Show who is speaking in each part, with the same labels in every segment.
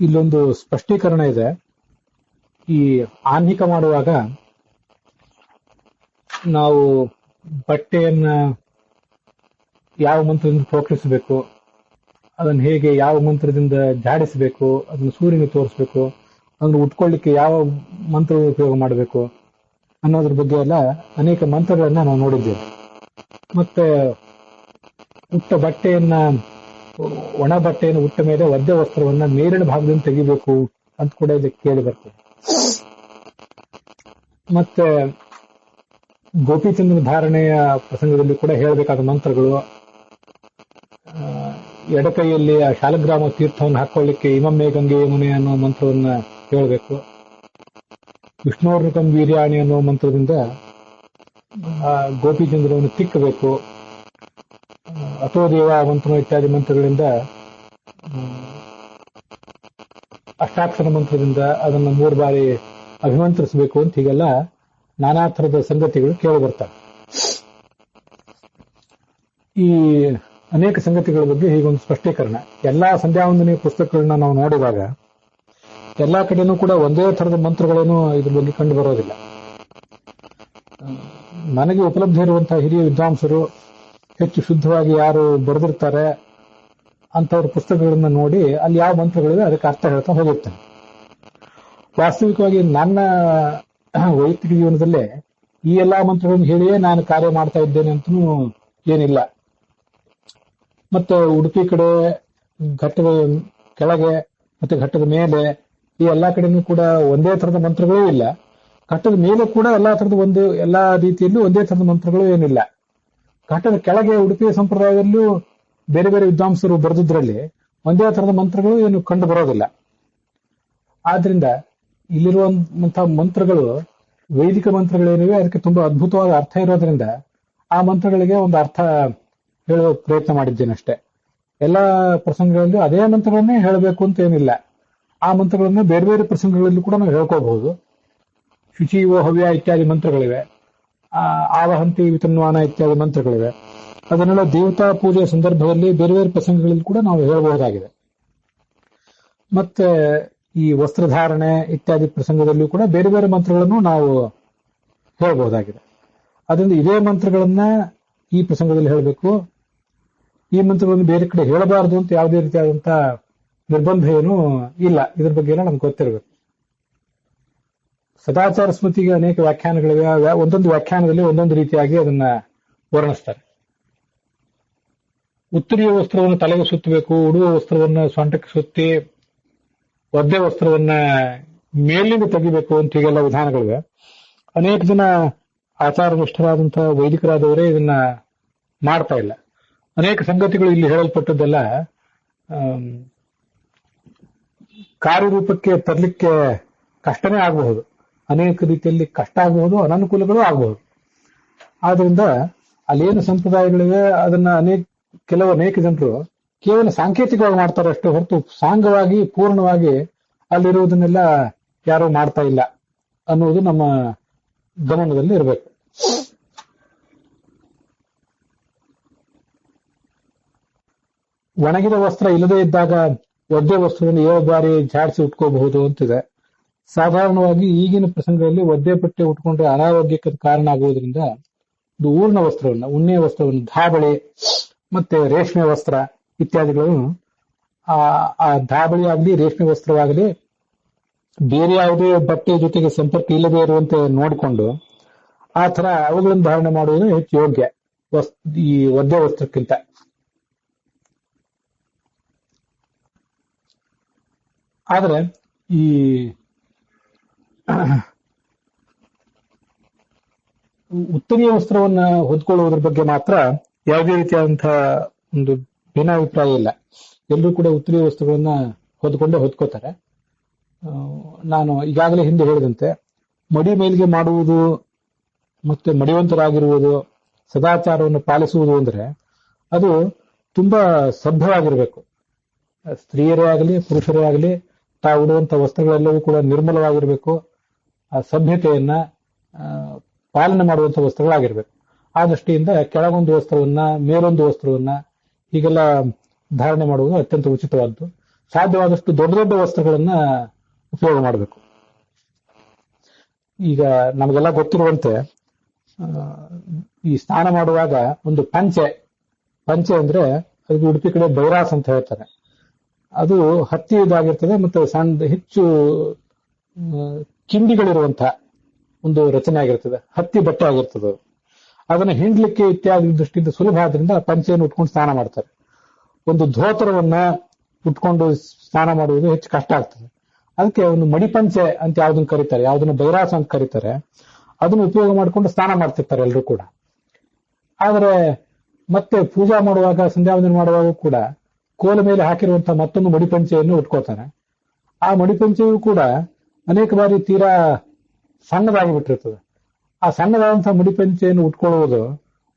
Speaker 1: ಇಲ್ಲೊಂದು ಸ್ಪಷ್ಟೀಕರಣ ಇದೆ. ಈ ಆನ್ಹಿಕ ಮಾಡುವಾಗ ನಾವು ಬಟ್ಟೆಯನ್ನ ಯಾವ ಮಂತ್ರದಿಂದ ಪ್ರೋಕ್ಷಿಸಬೇಕು, ಅದನ್ನು ಹೇಗೆ ಯಾವ ಮಂತ್ರದಿಂದ ಜಾಡಿಸಬೇಕು, ಅದನ್ನು ಸೂರ್ಯನಿಗೆ ತೋರಿಸ್ಬೇಕು, ಅದನ್ನು ಉಟ್ಕೊಳ್ಳಿಕ್ಕೆ ಯಾವ ಮಂತ್ರ ಉಪಯೋಗ ಮಾಡಬೇಕು ಅನ್ನೋದ್ರ ಬಗ್ಗೆ ಎಲ್ಲ ಅನೇಕ ಮಂತ್ರಗಳನ್ನ ನಾವು ನೋಡಿದ್ದೇವೆ. ಮತ್ತೆ ಉಟ್ಟ ಬಟ್ಟೆಯನ್ನ, ಒಣ ಬಟ್ಟೆಯನ್ನು ಉಟ್ಟ ಮೇಲೆ ಒದ್ದೆ ವಸ್ತ್ರವನ್ನ ಮೇಲಿನ ಭಾಗದಿಂದ ತೆಗಿಬೇಕು ಅಂತ ಕೂಡ ಇದಕ್ಕೆ ಕೇಳಿ ಬರ್ತದೆ. ಮತ್ತೆ ಗೋಪಿಚಂದ್ರನ ಧಾರಣೆಯ ಪ್ರಸಂಗದಲ್ಲಿ ಕೂಡ ಹೇಳಬೇಕಾದ ಮಂತ್ರಗಳು, ಎಡಕೈಯಲ್ಲಿ ಆ ಶಾಲಗ್ರಾಮ ತೀರ್ಥವನ್ನು ಹಾಕೊಳ್ಳಿಕ್ಕೆ ಇಮಮ್ಮೆ ಗಂಗೆ ಯಮುನೆ ಅನ್ನೋ ಮಂತ್ರವನ್ನ ಹೇಳಬೇಕು. ವಿಷ್ಣೋರ್ನಕಂ ವೀರ್ಯಾಣಿ ಅನ್ನೋ ಮಂತ್ರದಿಂದ ಗೋಪಿಚಂದ್ರವನ್ನು ತಿಕ್ಕಬೇಕು. ಅಥೋ ದೇವ ಮಂತ್ರ ಇತ್ಯಾದಿ ಮಂತ್ರಗಳಿಂದ, ಅಷ್ಟಾಕ್ಷರ ಮಂತ್ರದಿಂದ ಅದನ್ನ 3 ಬಾರಿ ಅಭಿಮಂತ್ರಿಸಬೇಕು ಅಂತ ಹೀಗೆಲ್ಲ ನಾನಾ ಥರದ ಸಂಗತಿಗಳು ಕೇಳಿ ಬರ್ತವೆ. ಈ ಅನೇಕ ಸಂಗತಿಗಳ ಬಗ್ಗೆ ಹೀಗೊಂದು ಸ್ಪಷ್ಟೀಕರಣ. ಎಲ್ಲಾ ಸಂಧ್ಯಾವಂದನೆಯ ಪುಸ್ತಕಗಳನ್ನ ನಾವು ನೋಡಿದಾಗ ಎಲ್ಲಾ ಕಡೆನೂ ಕೂಡ ಒಂದೇ ಥರದ ಮಂತ್ರಗಳೇನು ಇದ್ರ ಬಗ್ಗೆ ಕಂಡು ಬರೋದಿಲ್ಲ. ನನಗೆ ಉಪಲಬ್ಧ ಇರುವಂತಹ ಹಿರಿಯ ವಿದ್ವಾಂಸರು ಹೆಚ್ಚು ಶುದ್ಧವಾಗಿ ಯಾರು ಬರೆದಿರ್ತಾರೆ ಅಂತವ್ರ ಪುಸ್ತಕಗಳನ್ನ ನೋಡಿ ಅಲ್ಲಿ ಯಾವ ಮಂತ್ರಗಳಿವೆ ಅದಕ್ಕೆ ಅರ್ಥ ಹೇಳ್ತಾ ಹೋಗಿರ್ತೇನೆ. ವಾಸ್ತವಿಕವಾಗಿ ನನ್ನ ವೈಯಕ್ತಿಕ ಜೀವನದಲ್ಲೇ ಈ ಎಲ್ಲಾ ಮಂತ್ರಗಳನ್ನು ಹೇಳಿಯೇ ನಾನು ಕಾರ್ಯ ಮಾಡ್ತಾ ಇದ್ದೇನೆ ಅಂತನೂ ಏನಿಲ್ಲ. ಮತ್ತೆ ಉಡುಪಿ ಕಡೆ, ಘಟ್ಟದ ಕೆಳಗೆ ಮತ್ತೆ ಘಟ್ಟದ ಮೇಲೆ ಈ ಎಲ್ಲಾ ಕಡೆನೂ ಕೂಡ ಒಂದೇ ಥರದ ಮಂತ್ರಗಳೂ ಇಲ್ಲ. ಘಟ್ಟದ ಮೇಲೆ ಕೂಡ ಎಲ್ಲಾ ರೀತಿಯಲ್ಲೂ ಒಂದೇ ಥರದ ಮಂತ್ರಗಳು ಏನಿಲ್ಲ. ಘಟ್ಟದ ಕೆಳಗೆ ಉಡುಪಿಯ ಸಂಪ್ರದಾಯದಲ್ಲೂ ಬೇರೆ ಬೇರೆ ವಿದ್ವಾಂಸರು ಬರೆದಿದ್ರಲ್ಲಿ ಒಂದೇ ಥರದ ಮಂತ್ರಗಳು ಏನು ಕಂಡು ಬರೋದಿಲ್ಲ. ಆದ್ರಿಂದ ಇಲ್ಲಿರುವಂತಹ ಮಂತ್ರಗಳು ವೈದಿಕ ಮಂತ್ರಗಳೇನಿವೆ ಅದಕ್ಕೆ ತುಂಬಾ ಅದ್ಭುತವಾದ ಅರ್ಥ ಇರೋದ್ರಿಂದ ಆ ಮಂತ್ರಗಳಿಗೆ ಒಂದು ಅರ್ಥ ಹೇಳುವ ಪ್ರಯತ್ನ ಮಾಡಿದ್ದೇನೆ ಅಷ್ಟೇ. ಎಲ್ಲಾ ಪ್ರಸಂಗಗಳಲ್ಲೂ ಅದೇ ಮಂತ್ರಗಳನ್ನೇ ಹೇಳಬೇಕು ಅಂತ ಏನಿಲ್ಲ. ಆ ಮಂತ್ರಗಳನ್ನ ಬೇರೆ ಬೇರೆ ಪ್ರಸಂಗಗಳಲ್ಲಿ ಕೂಡ ನಾವು ಹೇಳ್ಕೋಬಹುದು. ಶುಚಿವೋ ಹವ್ಯ ಇತ್ಯಾದಿ ಮಂತ್ರಗಳಿವೆ, ಆವಹಂತಿ ವಿತನ್ವಾನ ಇತ್ಯಾದಿ ಮಂತ್ರಗಳಿವೆ. ಅದನ್ನೆಲ್ಲ ದೇವತಾ ಪೂಜೆಯ ಸಂದರ್ಭದಲ್ಲಿ ಬೇರೆ ಬೇರೆ ಪ್ರಸಂಗಗಳಲ್ಲಿ ಕೂಡ ನಾವು ಹೇಳಬಹುದಾಗಿದೆ. ಮತ್ತೆ ಈ ವಸ್ತ್ರಧಾರಣೆ ಇತ್ಯಾದಿ ಪ್ರಸಂಗದಲ್ಲೂ ಕೂಡ ಬೇರೆ ಬೇರೆ ಮಂತ್ರಗಳನ್ನು ನಾವು ಹೇಳಬಹುದಾಗಿದೆ. ಅದರಿಂದ ಇದೇ ಮಂತ್ರಗಳನ್ನ ಈ ಪ್ರಸಂಗದಲ್ಲಿ ಹೇಳಬೇಕು, ಈ ಮಂತ್ರಗಳನ್ನು ಬೇರೆ ಕಡೆ ಹೇಳಬಾರದು ಅಂತ ಯಾವುದೇ ರೀತಿಯಾದಂತಹ ನಿರ್ಬಂಧ ಏನೂ ಇಲ್ಲ. ಇದ್ರ ಬಗ್ಗೆ ಎಲ್ಲ ನಮ್ಗೆ ಗೊತ್ತಿರಬೇಕು. ಸದಾಚಾರ ಸ್ಮೃತಿಗೆ ಅನೇಕ ವ್ಯಾಖ್ಯಾನಗಳಿವೆ. ಒಂದೊಂದು ವ್ಯಾಖ್ಯಾನದಲ್ಲಿ ಒಂದೊಂದು ರೀತಿಯಾಗಿ ಅದನ್ನ ವರ್ಣಿಸ್ತಾರೆ. ಉತ್ತರೀಯ ವಸ್ತ್ರವನ್ನು ತಲೆಗೆ ಸುತ್ತಬೇಕು, ಉಡುವ ವಸ್ತ್ರವನ್ನ ಸೊಂಟಕ್ಕೆ ಸುತ್ತಿ, ಒದ್ದೆ ವಸ್ತ್ರವನ್ನ ಮೇಲಿಂದ ತೆಗಿಬೇಕು ಅಂತ ಹೀಗೆಲ್ಲ ವಿಧಾನಗಳಿವೆ. ಅನೇಕ ಜನ ಆಚಾರನಿಷ್ಠರಾದಂತಹ ವೈದಿಕರಾದವರೇ ಇದನ್ನ ಮಾಡ್ತಾ ಇಲ್ಲ. ಅನೇಕ ಸಂಗತಿಗಳು ಇಲ್ಲಿ ಹೇಳಲ್ಪಟ್ಟದ್ದೆಲ್ಲ ಕಾರ್ಯರೂಪಕ್ಕೆ ತರಲಿಕ್ಕೆ ಕಷ್ಟನೇ ಆಗಬಹುದು, ಅನೇಕ ರೀತಿಯಲ್ಲಿ ಕಷ್ಟ ಆಗಬಹುದು, ಅನಾನುಕೂಲಗಳು ಆಗಬಹುದು. ಆದ್ರಿಂದ ಅಲ್ಲೇನು ಸಂಪ್ರದಾಯಗಳಿವೆ ಅದನ್ನ ಅನೇಕ ಜನರು ಕೇವಲ ಸಾಂಕೇತಿಕವಾಗಿ ಮಾಡ್ತಾರೆ ಅಷ್ಟೇ ಹೊರತು ಸಾಂಗವಾಗಿ ಪೂರ್ಣವಾಗಿ ಅಲ್ಲಿರುವುದನ್ನೆಲ್ಲ ಯಾರೂ ಮಾಡ್ತಾ ಇಲ್ಲ ಅನ್ನುವುದು ನಮ್ಮ ಗಮನದಲ್ಲಿ ಇರಬೇಕು. ಒಣಗಿದ ವಸ್ತ್ರ ಇಲ್ಲದೇ ಇದ್ದಾಗ ಒದ್ದೆ ವಸ್ತ್ರವನ್ನು 7 ಬಾರಿ ಜಾಡಿಸಿ ಉಟ್ಕೋಬಹುದು ಅಂತಿದೆ. ಸಾಧಾರಣವಾಗಿ ಈಗಿನ ಪ್ರಸಂಗದಲ್ಲಿ ಒದ್ದೆ ಬಟ್ಟೆ ಉಟ್ಕೊಂಡ್ರೆ ಅನಾರೋಗ್ಯಕ್ಕೆ ಕಾರಣ ಆಗುವುದರಿಂದ ಇದು ಊರ್ಣ ವಸ್ತ್ರವನ್ನ, ಉಣ್ಣೆ ವಸ್ತ್ರವನ್ನು, ಧಾಬಳಿ ಮತ್ತೆ ರೇಷ್ಮೆ ವಸ್ತ್ರ ಇತ್ಯಾದಿಗಳನ್ನು ಆ ಧಾಬಳಿ ಆಗಲಿ ರೇಷ್ಮೆ ವಸ್ತ್ರವಾಗಲಿ ಬೇರೆ ಯಾವುದೇ ಬಟ್ಟೆ ಜೊತೆಗೆ ಸಂಪರ್ಕ ಇಲ್ಲದೆ ಇರುವಂತೆ ನೋಡಿಕೊಂಡು ಆ ತರ ಅವುಗಳನ್ನು ಧಾರಣೆ ಮಾಡುವುದು ಹೆಚ್ಚು ಯೋಗ್ಯ ಈ ಒದ್ದೆ ವಸ್ತ್ರಕ್ಕಿಂತ. ಆದ್ರೆ ಈ ಉತ್ತರೀಯ ವಸ್ತ್ರವನ್ನ ಹೊದ್ಕೊಳ್ಳುವುದ್ರ ಬಗ್ಗೆ ಮಾತ್ರ ಯಾವುದೇ ರೀತಿಯಾದಂತಹ ಒಂದು ಭಿನ್ನಾಭಿಪ್ರಾಯ ಇಲ್ಲ. ಎಲ್ಲರೂ ಕೂಡ ಉತ್ತರೀಯ ವಸ್ತ್ರಗಳನ್ನ ಹೊದ್ಕೋತಾರೆ. ನಾನು ಈಗಾಗಲೇ ಹಿಂದೆ ಹೇಳಿದಂತೆ ಮಡಿ ಮೇಲಿಗೆ ಮಾಡುವುದು ಮತ್ತೆ ಮಡಿವಂತರಾಗಿರುವುದು, ಸದಾಚಾರವನ್ನು ಪಾಲಿಸುವುದು ಅಂದ್ರೆ ಅದು ತುಂಬಾ ಸಭ್ಯವಾಗಿರಬೇಕು. ಸ್ತ್ರೀಯರೇ ಆಗಲಿ ಪುರುಷರೇ ಆಗಲಿ ತಾವು ಉಡುವಂತಹ ವಸ್ತ್ರಗಳೆಲ್ಲವೂ ಕೂಡ ನಿರ್ಮಲವಾಗಿರಬೇಕು. ಆ ಸಭ್ಯತೆಯನ್ನ ಪಾಲನೆ ಮಾಡುವಂತಹ ವಸ್ತ್ರಗಳಾಗಿರ್ಬೇಕು. ಆ ದೃಷ್ಟಿಯಿಂದ ಕೆಳಗೊಂದು ವಸ್ತ್ರವನ್ನ ಮೇಲೊಂದು ವಸ್ತ್ರವನ್ನ ಹೀಗೆಲ್ಲ ಧಾರಣೆ ಮಾಡುವುದು ಅತ್ಯಂತ ಉಚಿತವಾದ್ದು. ಸಾಧ್ಯವಾದಷ್ಟು ದೊಡ್ಡ ದೊಡ್ಡ ವಸ್ತ್ರಗಳನ್ನ ಉಪಯೋಗ ಮಾಡಬೇಕು. ಈಗ ನಮಗೆಲ್ಲ ಗೊತ್ತಿರುವಂತೆ ಈ ಸ್ನಾನ ಮಾಡುವಾಗ ಒಂದು ಪಂಚೆ ಅಂದ್ರೆ ಅದಕ್ಕೆ ಉಡುಪಿ ಕಡೆ ಬೈರಾಸ್ ಅಂತ ಹೇಳ್ತಾರೆ. ಅದು ಹತ್ತಿದಾಗಿರ್ತದೆ ಮತ್ತು ಸಣ್ಣ ಹೆಚ್ಚು ಕಿಂಡಿಗಳಿರುವಂತಹ ಒಂದು ರಚನೆ ಆಗಿರ್ತದೆ, ಹತ್ತಿ ಬಟ್ಟೆ ಆಗಿರ್ತದೆ. ಅದನ್ನ ಹಿಂಡ್ಲಿಕ್ಕೆ ಇತ್ಯಾದಿ ದೃಷ್ಟಿಯಿಂದ ಸುಲಭ ಆದ್ರಿಂದ ಪಂಚೆಯನ್ನು ಉಟ್ಕೊಂಡು ಸ್ನಾನ ಮಾಡ್ತಾರೆ. ಒಂದು ಧೋತ್ರವನ್ನ ಉಟ್ಕೊಂಡು ಸ್ನಾನ ಮಾಡುವುದು ಹೆಚ್ಚು ಕಷ್ಟ ಆಗ್ತದೆ. ಅದಕ್ಕೆ ಒಂದು ಮಡಿಪಂಚೆ ಅಂತ ಯಾವ್ದನ್ನ ಕರೀತಾರೆ, ಯಾವ್ದನ್ನ ಬೈರಾಸ ಅಂತ ಕರೀತಾರೆ, ಅದನ್ನು ಉಪಯೋಗ ಮಾಡಿಕೊಂಡು ಸ್ನಾನ ಮಾಡ್ತಿರ್ತಾರೆ ಎಲ್ಲರೂ ಕೂಡ. ಆದರೆ ಮತ್ತೆ ಪೂಜಾ ಮಾಡುವಾಗ, ಸಂಧ್ಯಾ ವಂದನೆ ಮಾಡುವಾಗ ಕೂಡ ಕೋಲ ಮೇಲೆ ಹಾಕಿರುವಂತಹ ಮತ್ತೊಂದು ಮಡಿಪಂಚೆಯನ್ನು ಉಟ್ಕೋತಾರೆ. ಆ ಮಡಿಪಂಚೆಯು ಕೂಡ ಅನೇಕ ಬಾರಿ ತೀರಾ ಸಣ್ಣದಾಗಿ ಬಿಟ್ಟಿರ್ತದೆ. ಆ ಸಣ್ಣದಾದಂತಹ ಮಡಿಪಂಚೆಯನ್ನು ಉಟ್ಕೊಳ್ಳುವುದು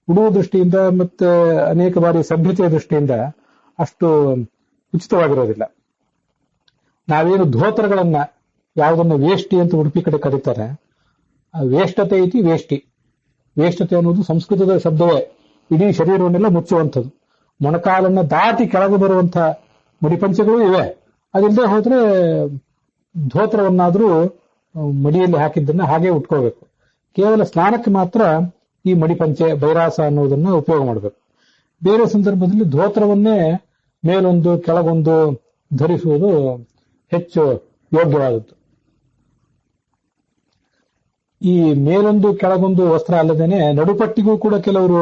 Speaker 1: ಉಡುವ ದೃಷ್ಟಿಯಿಂದ ಮತ್ತೆ ಅನೇಕ ಬಾರಿ ಸಭ್ಯತೆಯ ದೃಷ್ಟಿಯಿಂದ ಅಷ್ಟು ಉಚಿತವಾಗಿರೋದಿಲ್ಲ. ನಾವೇನು ಧೋತ್ರಗಳನ್ನ ಯಾವುದನ್ನ ವೇಷ್ಟಿ ಅಂತ ಉಡುಪಿ ಕಡೆ ಕರೀತಾರೆ, ವೇಷ್ಟತೆ ಐತಿ ವೇಷ್ಟಿ. ವೇಷ್ಟತೆ ಅನ್ನೋದು ಸಂಸ್ಕೃತದ ಶಬ್ದವೇ, ಇಡೀ ಶರೀರವನ್ನೆಲ್ಲ ಮುಚ್ಚುವಂಥದ್ದು. ಮೊಣಕಾಲನ್ನ ದಾಟಿ ಕೆಳಗೆ ಬರುವಂತಹ ಮಡಿಪಂಚೆಗಳು ಇವೆ. ಅದಿಲ್ಲದೆ ಹೋದ್ರೆ ಧೋತ್ರವನ್ನಾದ್ರೂ ಮಡಿಯಲ್ಲಿ ಹಾಕಿದ್ದನ್ನ ಹಾಗೆ ಉಟ್ಕೋಬೇಕು. ಕೇವಲ ಸ್ನಾನಕ್ಕೆ ಮಾತ್ರ ಈ ಮಡಿಪಂಚೆ ಬೈರಾಸ ಅನ್ನೋದನ್ನ ಉಪಯೋಗ ಮಾಡಬೇಕು. ಬೇರೆ ಸಂದರ್ಭದಲ್ಲಿ ಧೋತ್ರವನ್ನೇ ಮೇಲೊಂದು ಕೆಳಗೊಂದು ಧರಿಸುವುದು ಹೆಚ್ಚು ಯೋಗ್ಯವಾದದ್ದು. ಈ ಮೇಲೊಂದು ಕೆಳಗೊಂದು ವಸ್ತ್ರ ಅಲ್ಲದೇನೆ ನಡುಪಟ್ಟಿಗೂ ಕೂಡ ಕೆಲವರು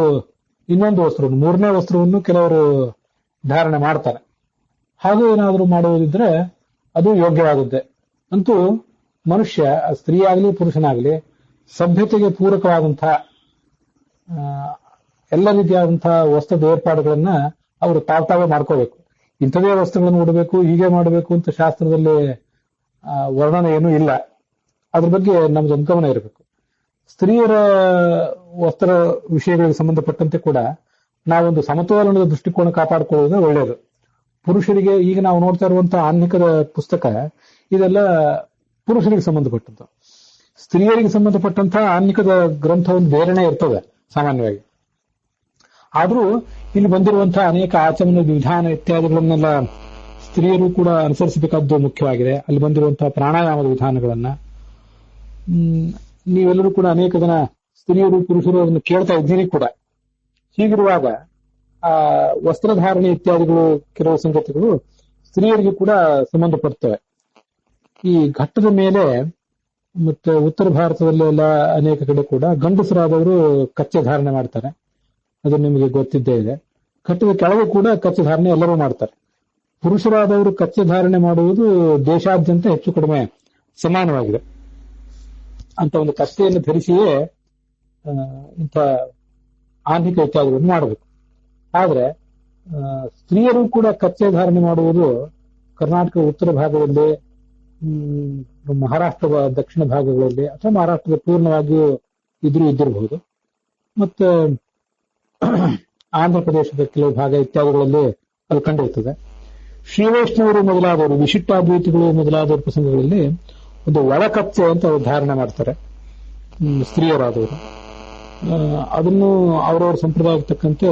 Speaker 1: ಇನ್ನೊಂದು ವಸ್ತ್ರವನ್ನು, ಮೂರನೇ ವಸ್ತ್ರವನ್ನು ಕೆಲವರು ಧಾರಣೆ ಮಾಡ್ತಾರೆ. ಹಾಗೂ ಏನಾದರೂ ಮಾಡುವುದಿದ್ರೆ ಅದು ಯೋಗ್ಯವಾದದ್ದೇ. ಅಂತೂ ಮನುಷ್ಯ, ಸ್ತ್ರೀ ಆಗಲಿ ಪುರುಷನಾಗಲಿ, ಸಭ್ಯತೆಗೆ ಪೂರಕವಾದಂತಹ ಎಲ್ಲ ರೀತಿಯಾದಂತಹ ವಸ್ತ್ರದ ಏರ್ಪಾಡುಗಳನ್ನ ಅವರು ತಾವೇ ಮಾಡ್ಕೋಬೇಕು. ಇಂಥದೇ ವಸ್ತ್ರಗಳನ್ನು ಉಡಬೇಕು, ಹೀಗೆ ಮಾಡಬೇಕು ಅಂತ ಶಾಸ್ತ್ರದಲ್ಲಿ ವರ್ಣನೆ ಏನೂ ಇಲ್ಲ. ಅದ್ರ ಬಗ್ಗೆ ನಮ್ದು ಗಮನ ಇರಬೇಕು. ಸ್ತ್ರೀಯರ ವಸ್ತ್ರ ವಿಷಯಗಳಿಗೆ ಸಂಬಂಧಪಟ್ಟಂತೆ ಕೂಡ ನಾವೊಂದು ಸಮತೋಲನದ ದೃಷ್ಟಿಕೋನ ಕಾಪಾಡಿಕೊಳ್ಳೋದು ಒಳ್ಳೆಯದು. ಪುರುಷರಿಗೆ ಈಗ ನಾವು ನೋಡ್ತಾ ಇರುವಂತಹ ಆನ್ಮಿಕದ ಪುಸ್ತಕ ಇದೆಲ್ಲ ಪುರುಷರಿಗೆ ಸಂಬಂಧಪಟ್ಟದ್ದು. ಸ್ತ್ರೀಯರಿಗೆ ಸಂಬಂಧಪಟ್ಟಂತಹ ಆನ್ಮಿಕದ ಗ್ರಂಥ ಒಂದು ಬೇರೆನೇ ಇರ್ತದೆ ಸಾಮಾನ್ಯವಾಗಿ. ಆದ್ರೂ ಇಲ್ಲಿ ಬಂದಿರುವಂತಹ ಅನೇಕ ಆಚಮನ ವಿಧಾನ ಇತ್ಯಾದಿಗಳನ್ನೆಲ್ಲ ಸ್ತ್ರೀಯರು ಕೂಡ ಅನುಸರಿಸಬೇಕಾದ್ದು ಮುಖ್ಯವಾಗಿದೆ. ಅಲ್ಲಿ ಬಂದಿರುವಂತಹ ಪ್ರಾಣಾಯಾಮದ ವಿಧಾನಗಳನ್ನ ನೀವೆಲ್ಲರೂ ಕೂಡ ಅನೇಕ ಜನ ಸ್ತ್ರೀಯರು ಪುರುಷರು ಅದನ್ನು ಕೇಳ್ತಾ ಇದ್ದೀರಿ ಕೂಡ. ಹೀಗಿರುವಾಗ ಆ ವಸ್ತ್ರಧಾರಣೆ ಇತ್ಯಾದಿಗಳು ಕೆಲವು ಸಂಗತಿಗಳು ಸ್ತ್ರೀಯರಿಗೆ ಕೂಡ ಸಂಬಂಧಪಡ್ತವೆ. ಈ ಘಟ್ಟದ ಮೇಲೆ ಮತ್ತೆ ಉತ್ತರ ಭಾರತದಲ್ಲೆಲ್ಲ ಅನೇಕ ಕಡೆ ಕೂಡ ಗಂಡಸರಾದವರು ಕಚ್ಚೆ ಧಾರಣೆ ಮಾಡ್ತಾರೆ, ಅದು ನಿಮಗೆ ಗೊತ್ತಿದ್ದೇ ಇದೆ. ಘಟ್ಟದ ಕೆಳಗೂ ಕೂಡ ಕಚ್ಚೆ ಧಾರಣೆ ಎಲ್ಲರೂ ಮಾಡ್ತಾರೆ. ಪುರುಷರಾದವರು ಕಚ್ಚೆ ಧಾರಣೆ ಮಾಡುವುದು ದೇಶಾದ್ಯಂತ ಹೆಚ್ಚು ಕಡಿಮೆ ಸಮಾನವಾಗಿದೆ. ಅಂತ ಒಂದು ಕಚ್ಚೆಯನ್ನು ಧರಿಸಿಯೇ ಇಂಥ ಆನ್ಮಿಕ ಇತ್ಯಾದಿಗಳನ್ನು ಮಾಡಬೇಕು. ಆದ್ರೆ ಸ್ತ್ರೀಯರು ಕೂಡ ಕಚ್ಚೆ ಧಾರಣೆ ಮಾಡುವುದು ಕರ್ನಾಟಕದ ಉತ್ತರ ಭಾಗದಲ್ಲಿ, ಮಹಾರಾಷ್ಟ್ರದ ದಕ್ಷಿಣ ಭಾಗಗಳಲ್ಲಿ ಅಥವಾ ಮಹಾರಾಷ್ಟ್ರದ ಪೂರ್ಣವಾಗಿಯೂ ಇದ್ದಿರಬಹುದು, ಮತ್ತೆ ಆಂಧ್ರ ಪ್ರದೇಶದ ಕೆಲವು ಭಾಗ ಇತ್ಯಾದಿಗಳಲ್ಲಿ ಅದು ಕಂಡಿರ್ತದೆ. ಶ್ರೀವೈಷ್ಣವರು ಮೊದಲಾದವರು, ವಿಶಿಷ್ಟಾದ್ವೈತಿಗಳು ಮೊದಲಾದವರ ಪ್ರಸಂಗಗಳಲ್ಲಿ ಒಂದು ಒಳಕಚ್ಚೆ ಅಂತ ಧಾರಣೆ ಮಾಡ್ತಾರೆ ಸ್ತ್ರೀಯರಾದವರು. ಅದನ್ನು ಅವರವರ ಸಂಪ್ರದಾಯಕ್ಕೆ ತಕ್ಕಂತೆ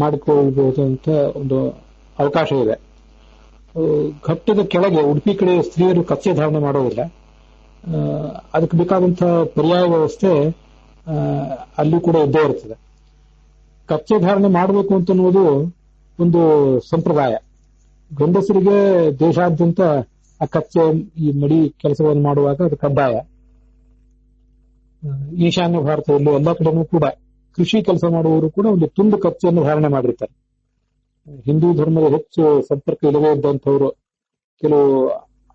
Speaker 1: ಮಾಡಿಕೊಳ್ಬಹುದು ಅಂತ ಒಂದು ಅವಕಾಶ ಇದೆ. ಘಟ್ಟದ ಕೆಳಗೆ ಉಡುಪಿ ಕಡೆ ಸ್ತ್ರೀಯರು ಕಚ್ಚೆ ಧಾರಣೆ ಮಾಡೋದಿಲ್ಲ. ಅದಕ್ಕೆ ಬೇಕಾದಂತಹ ಪರ್ಯಾಯ ವ್ಯವಸ್ಥೆ ಅಲ್ಲಿ ಕೂಡ ಇದ್ದೇ ಇರ್ತದೆ. ಕಚ್ಚೆ ಧಾರಣೆ ಮಾಡಬೇಕು ಅಂತ ಅನ್ನೋದು ಒಂದು ಸಂಪ್ರದಾಯ. ಗಂಡಸರಿಗೆ ದೇಶಾದ್ಯಂತ ಆ ಕಚ್ಚೆ ಈ ಮಡಿ ಕೆಲಸವನ್ನು ಮಾಡುವಾಗ ಅದು ಕಡ್ಡಾಯ. ಈಶಾನ್ಯ ಭಾರತದಲ್ಲಿ ಎಲ್ಲ ಕಡೆನೂ ಕೂಡ ಕೃಷಿ ಕೆಲಸ ಮಾಡುವವರು ಕೂಡ ಒಂದು ತುಂಡು ಕಚ್ಚೆಯನ್ನು ಧಾರಣೆ ಮಾಡಿರ್ತಾರೆ. ಹಿಂದೂ ಧರ್ಮದ ಹೆಚ್ಚು ಸಂಪರ್ಕ ಇಲ್ಲದೇ ಇದ್ದಂಥವರು ಕೆಲವು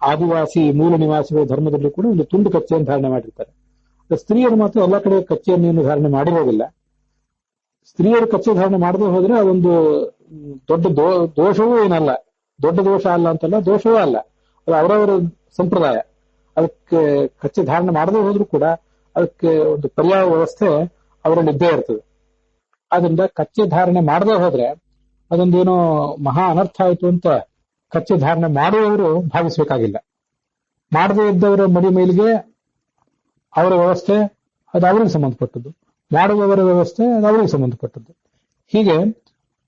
Speaker 1: ಆದಿವಾಸಿ ಮೂಲ ನಿವಾಸಿಗಳ ಧರ್ಮದಲ್ಲಿ ಕೂಡ ಒಂದು ತುಂಡು ಕಚ್ಚೆಯನ್ನು ಧಾರಣೆ ಮಾಡಿರ್ತಾರೆ. ಸ್ತ್ರೀಯರು ಮಾತ್ರ ಎಲ್ಲ ಕಡೆ ಕಚ್ಚೆಯನ್ನು ಧಾರಣೆ ಮಾಡಿರೋದಿಲ್ಲ. ಸ್ತ್ರೀಯರು ಕಚ್ಚೆ ಧಾರಣೆ ಮಾಡದೆ ಹೋದ್ರೆ ಅದೊಂದು ದೊಡ್ಡ ದೋಷವೂ ಏನಲ್ಲ, ದೊಡ್ಡ ದೋಷ ಅಲ್ಲ ಅಂತಲ್ಲ, ದೋಷವೂ ಅಲ್ಲ, ಅದು ಅವರವರ ಸಂಪ್ರದಾಯ. ಅದಕ್ಕೆ ಕಚ್ಚೆ ಧಾರಣೆ ಮಾಡದೆ ಹೋದ್ರೂ ಕೂಡ ಅದಕ್ಕೆ ಒಂದು ಪರ್ಯಾಯ ವ್ಯವಸ್ಥೆ ಅವರಲ್ಲಿ ಇದ್ದೇ ಇರ್ತದೆ. ಆದ್ರಿಂದ ಕಚ್ಚೆ ಧಾರಣೆ ಮಾಡದೆ ಹೋದ್ರೆ ಅದೊಂದೇನೋ ಮಹಾ ಅನರ್ಥ ಆಯಿತು ಅಂತ ಕಚ್ಚೆ ಧಾರಣೆ ಮಾಡುವವರು ಭಾವಿಸಬೇಕಾಗಿಲ್ಲ. ಮಾಡದೇ ಇದ್ದವರ ಮಡಿ ಮೇಲಿಗೆ ಅವರ ವ್ಯವಸ್ಥೆ ಅದು ಅವರಿಗೆ ಸಂಬಂಧಪಟ್ಟದ್ದು, ಮಾಡುವವರ ವ್ಯವಸ್ಥೆ ಅದು ಅವರಿಗೆ ಸಂಬಂಧಪಟ್ಟದ್ದು. ಹೀಗೆ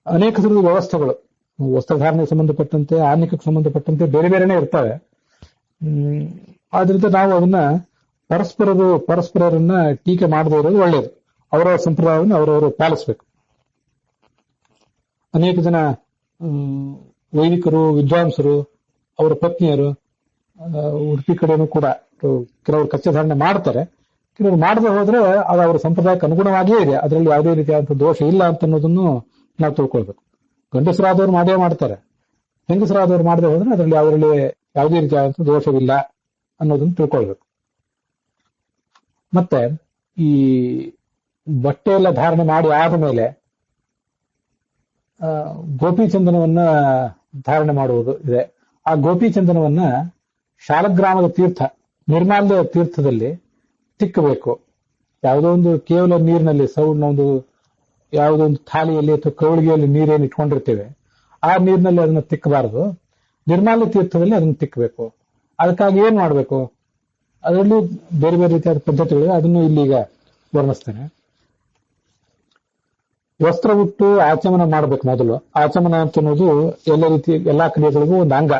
Speaker 1: ಅನೇಕ ಥರದ ವ್ಯವಸ್ಥೆಗಳು ವಸ್ತ್ರಧಾರಣೆಗೆ ಸಂಬಂಧಪಟ್ಟಂತೆ, ಆನ್ನಿಕಕ್ಕೆ ಸಂಬಂಧಪಟ್ಟಂತೆ ಬೇರೆ ಬೇರೆನೇ ಇರ್ತವೆ. ಆದ್ರಿಂದ ನಾವು ಅದನ್ನ ಪರಸ್ಪರರನ್ನ ಟೀಕೆ ಮಾಡದೇ ಇರೋದು ಒಳ್ಳೆಯದು. ಅವರವರ ಸಂಪ್ರದಾಯವನ್ನು ಅವರವರು ಪಾಲಿಸಬೇಕು. ಅನೇಕ ಜನ ವೈದಿಕರು, ವಿದ್ವಾಂಸರು, ಅವರ ಪತ್ನಿಯರು ಉಡುಪಿ ಕಡೆನೂ ಕೂಡ ಕೆಲವರು ಕಚ್ಚೆ ಧಾರಣೆ ಮಾಡ್ತಾರೆ. ಕೆಲವರು ಮಾಡದೆ ಹೋದ್ರೆ ಅದು ಅವರ ಸಂಪ್ರದಾಯಕ್ಕೆ ಅನುಗುಣವಾಗಿಯೇ ಇದೆ, ಅದರಲ್ಲಿ ಯಾವುದೇ ರೀತಿಯಾದಂತಹ ದೋಷ ಇಲ್ಲ ಅಂತ ಅನ್ನೋದನ್ನು ನಾವು ತಿಳ್ಕೊಳ್ಬೇಕು. ಗಂಡಸರಾದವರು ಮಾಡೇ ಮಾಡ್ತಾರೆ, ಹೆಂಗಸರಾದವರು ಮಾಡದೆ ಹೋದ್ರೆ ಅದರಲ್ಲಿ ಯಾವುದೇ ರೀತಿಯಾದಂತಹ ದೋಷವಿಲ್ಲ ಅನ್ನೋದನ್ನು ತಿಳ್ಕೊಳ್ಬೇಕು. ಮತ್ತೆ ಈ ಬಟ್ಟೆ ಎಲ್ಲ ಧಾರಣೆ ಮಾಡಿ ಆದ ಮೇಲೆ ಗೋಪಿಚಂದನವನ್ನ ಧಾರಣೆ ಮಾಡುವುದು ಇದೆ. ಆ ಗೋಪಿಚಂದನವನ್ನ ಶಾಲಗ್ರಾಮದ ತೀರ್ಥ, ನಿರ್ಮಾಲ್ಯ ತೀರ್ಥದಲ್ಲಿ ತಿಕ್ಕಬೇಕು. ಯಾವುದೋ ಒಂದು ಕೇವಲ ನೀರಿನಲ್ಲಿ ಸೌಂಡ್ ಯಾವುದೋ ಒಂದು ಥಾಲಿಯಲ್ಲಿ ಅಥವಾ ಕವಳಿಗೆಯಲ್ಲಿ ನೀರೇನು ಇಟ್ಕೊಂಡಿರ್ತೇವೆ, ಆ ನೀರಿನಲ್ಲಿ ಅದನ್ನ ತಿಕ್ಕಬಾರದು. ನಿರ್ಮಾಲ್ಯ ತೀರ್ಥದಲ್ಲಿ ಅದನ್ನು ತಿಕ್ಕಬೇಕು. ಅದಕ್ಕಾಗಿ ಏನ್ ಮಾಡಬೇಕು, ಅದರಲ್ಲೂ ಬೇರೆ ಬೇರೆ ರೀತಿಯಾದ ಪದ್ಧತಿಗಳಿವೆ, ಅದನ್ನು ಇಲ್ಲಿಗ ವರ್ಣಿಸ್ತೇನೆ. ವಸ್ತ್ರ ಉಟ್ಟು ಆಚಮನ ಮಾಡಬೇಕು. ಮೊದಲು ಆಚಮನ ಅಂತ ಅನ್ನೋದು ಎಲ್ಲಾ ಕ್ರಿಯೆಗಳಿಗೂ ಒಂದು ಅಂಗ.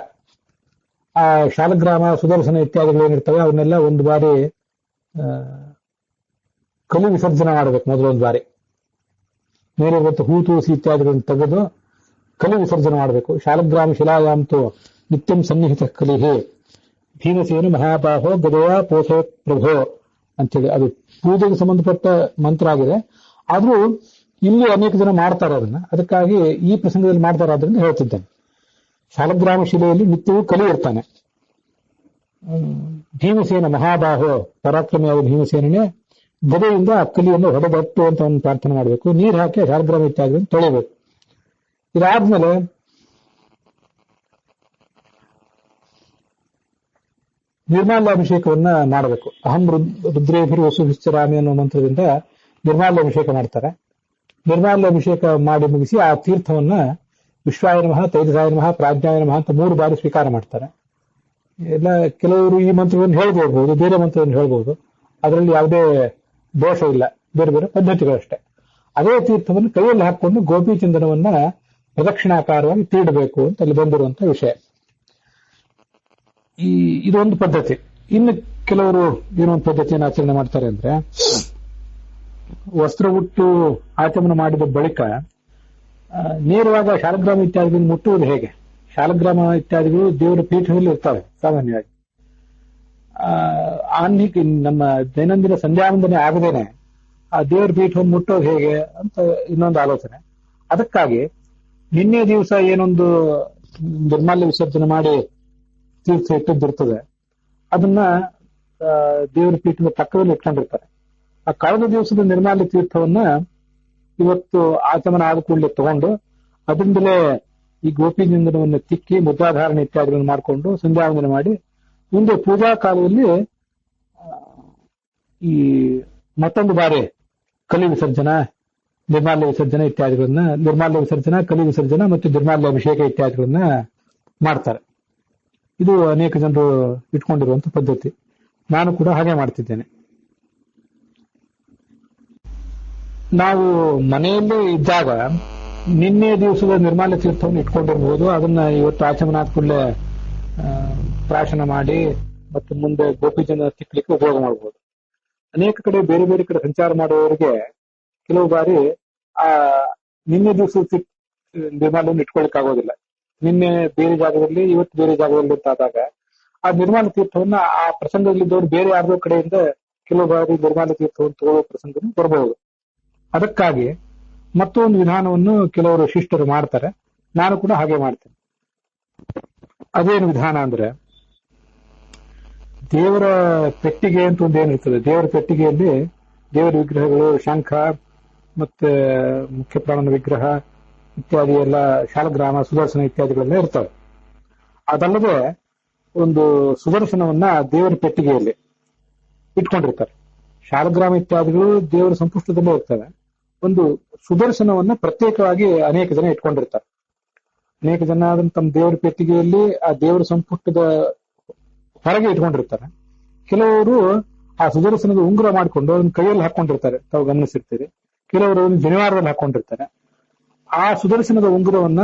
Speaker 1: ಆ ಶಾಲಗ್ರಾಮ, ಸುದರ್ಶನ ಇತ್ಯಾದಿಗಳು ಏನಿರ್ತವೆ ಅವನ್ನೆಲ್ಲ ಒಂದು ಬಾರಿ ಕಲಿ ವಿಸರ್ಜನೆ ಮಾಡಬೇಕು. ಮೊದಲೊಂದು ಬಾರಿ ಮೇಲಿರುವಂತ ಹೂ ತುಳಸಿ ಇತ್ಯಾದಿಗಳನ್ನು ತೆಗೆದು ಕಲಿ ವಿಸರ್ಜನೆ ಮಾಡಬೇಕು. ಶಾಲಗ್ರಾಮ ಶಿಲಾಯಾಂತು ನಿತ್ಯಂ ಸನ್ನಿಹಿತ ಕಲಿಹಿ ಭೀಮಸೇನ ಮಹಾಬಾಹೋ ಗದಯ ಪೋಷೋ ಪ್ರಭೋ ಅಂತೇಳಿ ಅದು ಪೂಜೆಗೆ ಸಂಬಂಧಪಟ್ಟ ಮಂತ್ರ ಆಗಿದೆ. ಆದ್ರೂ ಇಲ್ಲಿ ಅನೇಕ ಜನ ಮಾಡ್ತಾರೆ ಅದನ್ನ, ಅದಕ್ಕಾಗಿ ಈ ಪ್ರಸಂಗದಲ್ಲಿ ಮಾಡ್ತಾರೆ ಆದ್ರಿಂದ ಹೇಳ್ತಿದ್ದೇನೆ. ಶಾಲಗ್ರಾಮ ಶಿಲೆಯಲ್ಲಿ ನಿತ್ಯವೂ ಕಲಿ ಇರ್ತಾನೆ. ಭೀಮಸೇನ ಮಹಾಬಾಹೋ ಪರಾಕ್ರಮಿಯಾದ ಭೀಮಸೇನೇ ಗದೆಯಿಂದ ಆ ಕಲಿಯನ್ನು ಹೊಡೆದಟ್ಟು ಅಂತ ಅವನು ಪ್ರಾರ್ಥನೆ ಮಾಡಬೇಕು. ನೀರು ಹಾಕಿ ಶಾಲಗ್ರಾಮ ಇತ್ಯಾದಿಗಳನ್ನು ತೊಳೆಯಬೇಕು. ಇದಾದ್ಮೇಲೆ ನಿರ್ಮಾಲ್ಯಾಭಿಷೇಕವನ್ನ ಮಾಡಬೇಕು. ಅಹಂ ರುದ್ರೇಭಿರ್ ವಸುಭಿಶ್ಚರಾಮಿ ಅನ್ನೋ ಮಂತ್ರದಿಂದ ನಿರ್ಮಾಲ್ಯಾಭಿಷೇಕ ಮಾಡ್ತಾರೆ. ನಿರ್ಮಾಲ್ಯಾಭಿಷೇಕ ಮಾಡಿ ಮುಗಿಸಿ ಆ ತೀರ್ಥವನ್ನ ವಿಶ್ವಾಯ ನಮಃ, ತೈಜಸಾಯ ನಮಃ, ಪ್ರಾಜ್ಞಾಯ ನಮಃ ಅಂತ 3 ಬಾರಿ ಸ್ವೀಕಾರ ಮಾಡ್ತಾರೆ. ಎಲ್ಲ ಕೆಲವರು ಈ ಮಂತ್ರವನ್ನು ಹೇಳ್ಬೋದು, ಬೇರೆ ಮಂತ್ರವನ್ನು ಹೇಳ್ಬೋದು, ಅದರಲ್ಲಿ ಯಾವುದೇ ದೋಷ ಇಲ್ಲ, ಬೇರೆ ಬೇರೆ ಪದ್ಧತಿಗಳಷ್ಟೇ. ಅದೇ ತೀರ್ಥವನ್ನು ಕೈಯಲ್ಲಿ ಹಾಕೊಂಡು ಗೋಪಿಚಂದನವನ್ನ ಪ್ರದಕ್ಷಿಣಾಕಾರವಾಗಿ ತೀಡಬೇಕು ಅಂತ ಅಲ್ಲಿ ಬಂದಿರುವಂತ ವಿಷಯ. ಇದೊಂದು ಪದ್ಧತಿ. ಇನ್ನು ಕೆಲವರು ಏನೊಂದು ಪದ್ಧತಿಯನ್ನು ಆಚರಣೆ ಮಾಡ್ತಾರೆ ಅಂದ್ರೆ, ವಸ್ತ್ರ ಉಟ್ಟು ಆಚಮನ ಮಾಡಿದ ಬಳಿಕ ನೇರವಾಗಿ ಶಾಲಗ್ರಾಮ ಇತ್ಯಾದಿಗಳನ್ನು ಮುಟ್ಟುವುದು ಹೇಗೆ? ಶಾಲಗ್ರಾಮ ಇತ್ಯಾದಿಗಳು ದೇವರ ಪೀಠದಲ್ಲಿ ಇರ್ತವೆ ಸಾಮಾನ್ಯವಾಗಿ. ಆನ್ನಿಕ ನಮ್ಮ ದೈನಂದಿನ ಸಂಧ್ಯಾವಂದನೆ ಆಗದೇನೆ ಆ ದೇವರ ಪೀಠವನ್ನು ಮುಟ್ಟೋದು ಹೇಗೆ ಅಂತ ಇನ್ನೊಂದು ಆಲೋಚನೆ. ಅದಕ್ಕಾಗಿ ನಿನ್ನೆ ದಿವಸ ಏನೊಂದು ನಿರ್ಮಾಲ್ಯ ವಿಸರ್ಜನೆ ಮಾಡಿ ತೀರ್ಥ ಇಟ್ಟದ್ದಿರ್ತದೆ, ಅದನ್ನ ದೇವರ ಪೀಠದ ಪಕ್ಕದಲ್ಲಿ ಇಟ್ಕೊಂಡಿರ್ತಾರೆ. ಆ ಕಳೆದ ದಿವಸದ ನಿರ್ಮಾಲ್ಯ ತೀರ್ಥವನ್ನ ಇವತ್ತು ಆಚಮನ ಆದ ಕೂಡಲೇ ತಗೊಂಡು ಅದರಿಂದಲೇ ಈ ಗೋಪಿಚಂದನವನ್ನು ತಿಕ್ಕಿ ಮುದ್ರಾಧಾರಣೆ ಇತ್ಯಾದಿಗಳನ್ನು ಮಾಡಿಕೊಂಡು ಸಂಧ್ಯಾವಂದನೆ ಮಾಡಿ ಮುಂದೆ ಪೂಜಾ ಕಾಲದಲ್ಲಿ ಈ ಮತ್ತೊಂದು ಬಾರಿ ಕಲಿ ವಿಸರ್ಜನ, ನಿರ್ಮಾಲ್ಯ ವಿಸರ್ಜನೆ ಇತ್ಯಾದಿಗಳನ್ನ, ನಿರ್ಮಾಲ್ಯ ವಿಸರ್ಜನ, ಕಲಿ ವಿಸರ್ಜನ ಮತ್ತು ನಿರ್ಮಾಲ್ಯ ಅಭಿಷೇಕ ಇತ್ಯಾದಿಗಳನ್ನ ಮಾಡ್ತಾರೆ. ಇದು ಅನೇಕ ಜನರು ಇಟ್ಕೊಂಡಿರುವಂತ ಪದ್ಧತಿ. ನಾನು ಕೂಡ ಹಾಗೆ ಮಾಡ್ತಿದ್ದೇನೆ. ನಾವು ಮನೆಯಲ್ಲೇ ಇದ್ದಾಗ ನಿನ್ನೆ ದಿವಸದ ನಿರ್ಮಾಲ್ಯ ತೀರ್ಥವನ್ನು ಇಟ್ಕೊಂಡಿರ್ಬೋದು. ಅದನ್ನ ಇವತ್ತು ಆಚಮನ ಆದ ಕೂಡಲೇ ಪ್ರಾಶನ ಮಾಡಿ ಮತ್ತು ಮುಂದೆ ಗೋಪಿಚಂದನ ತಿಕ್ಲಿಕ್ಕೆ ಉಪಯೋಗ ಮಾಡಬಹುದು. ಅನೇಕ ಕಡೆ ಬೇರೆ ಬೇರೆ ಕಡೆ ಸಂಚಾರ ಮಾಡುವವರಿಗೆ ಕೆಲವು ಬಾರಿ ಆ ನಿನ್ನೆ ದಿವಸ ನಿರ್ಮಾಲ್ಯವನ್ನು ಇಟ್ಕೊಳ್ಳಿಕ್ ಆಗೋದಿಲ್ಲ. ನಿನ್ನೆ ಬೇರೆ ಜಾಗದಲ್ಲಿ, ಇವತ್ತು ಬೇರೆ ಜಾಗದಲ್ಲಿ ಅಂತ ಆದಾಗ ಆ ನಿರ್ಮಾಲ್ಯ ತೀರ್ಥವನ್ನ ಆ ಪ್ರಸಂಗದಲ್ಲಿದ್ದವರು ಬೇರೆ ಯಾರ್ದೋ ಕಡೆಯಿಂದ ಕೆಲವು ಬಾರಿ ನಿರ್ಮಾಲ್ಯ ತೀರ್ಥವನ್ನು ತಗೊಳ್ಳೋ ಪ್ರಸಂಗ ಬರಬಹುದು. ಅದಕ್ಕಾಗಿ ಮತ್ತೊಂದು ವಿಧಾನವನ್ನು ಕೆಲವರು ಶಿಷ್ಟರು ಮಾಡ್ತಾರೆ. ನಾನು ಕೂಡ ಹಾಗೆ ಮಾಡ್ತೇನೆ. ಅದೇನು ವಿಧಾನ ಅಂದ್ರೆ, ದೇವರ ಪೆಟ್ಟಿಗೆ ಅಂತ ಒಂದು ಏನಿರ್ತದೆ, ದೇವರ ಪೆಟ್ಟಿಗೆಯಲ್ಲಿ ದೇವರ ವಿಗ್ರಹಗಳು, ಶಂಖ ಮತ್ತೆ ಮುಖ್ಯ ಪ್ರಾಣನ ವಿಗ್ರಹ ಇತ್ಯಾದಿ ಎಲ್ಲ, ಶಾಲಗ್ರಾಮ, ಸುದರ್ಶನ ಇತ್ಯಾದಿಗಳೆಲ್ಲ ಇರ್ತವೆ. ಅದಲ್ಲದೆ ಒಂದು ಸುದರ್ಶನವನ್ನ ದೇವರ ಪೆಟ್ಟಿಗೆಯಲ್ಲಿ ಇಟ್ಕೊಂಡಿರ್ತಾರೆ. ಶಾಲಗ್ರಾಮ ಇತ್ಯಾದಿಗಳು ದೇವರ ಸಂಪುಷ್ಟದಲ್ಲೇ ಇರ್ತವೆ. ಒಂದು ಸುದರ್ಶನವನ್ನ ಪ್ರತ್ಯೇಕವಾಗಿ ಅನೇಕ ಜನ ಇಟ್ಕೊಂಡಿರ್ತಾರೆ. ಅನೇಕ ಜನ ಅದನ್ನು ತಮ್ಮ ದೇವರ ಪೆಟ್ಟಿಗೆಯಲ್ಲಿ ಆ ದೇವರ ಸಂಪುಟದ ಹೊರಗೆ ಇಟ್ಕೊಂಡಿರ್ತಾರೆ. ಕೆಲವರು ಆ ಸುದರ್ಶನದ ಉಂಗುರ ಮಾಡಿಕೊಂಡು ಅದನ್ನ ಕೈಯಲ್ಲಿ ಹಾಕೊಂಡಿರ್ತಾರೆ, ತಾವು ಗಮನಿಸಿರ್ತೀರಿ. ಕೆಲವರು ಅದನ್ನು ಜನಿವಾರದಲ್ಲಿ ಹಾಕೊಂಡಿರ್ತಾರೆ. ಆ ಸುದರ್ಶನದ ಉಂಗುರವನ್ನ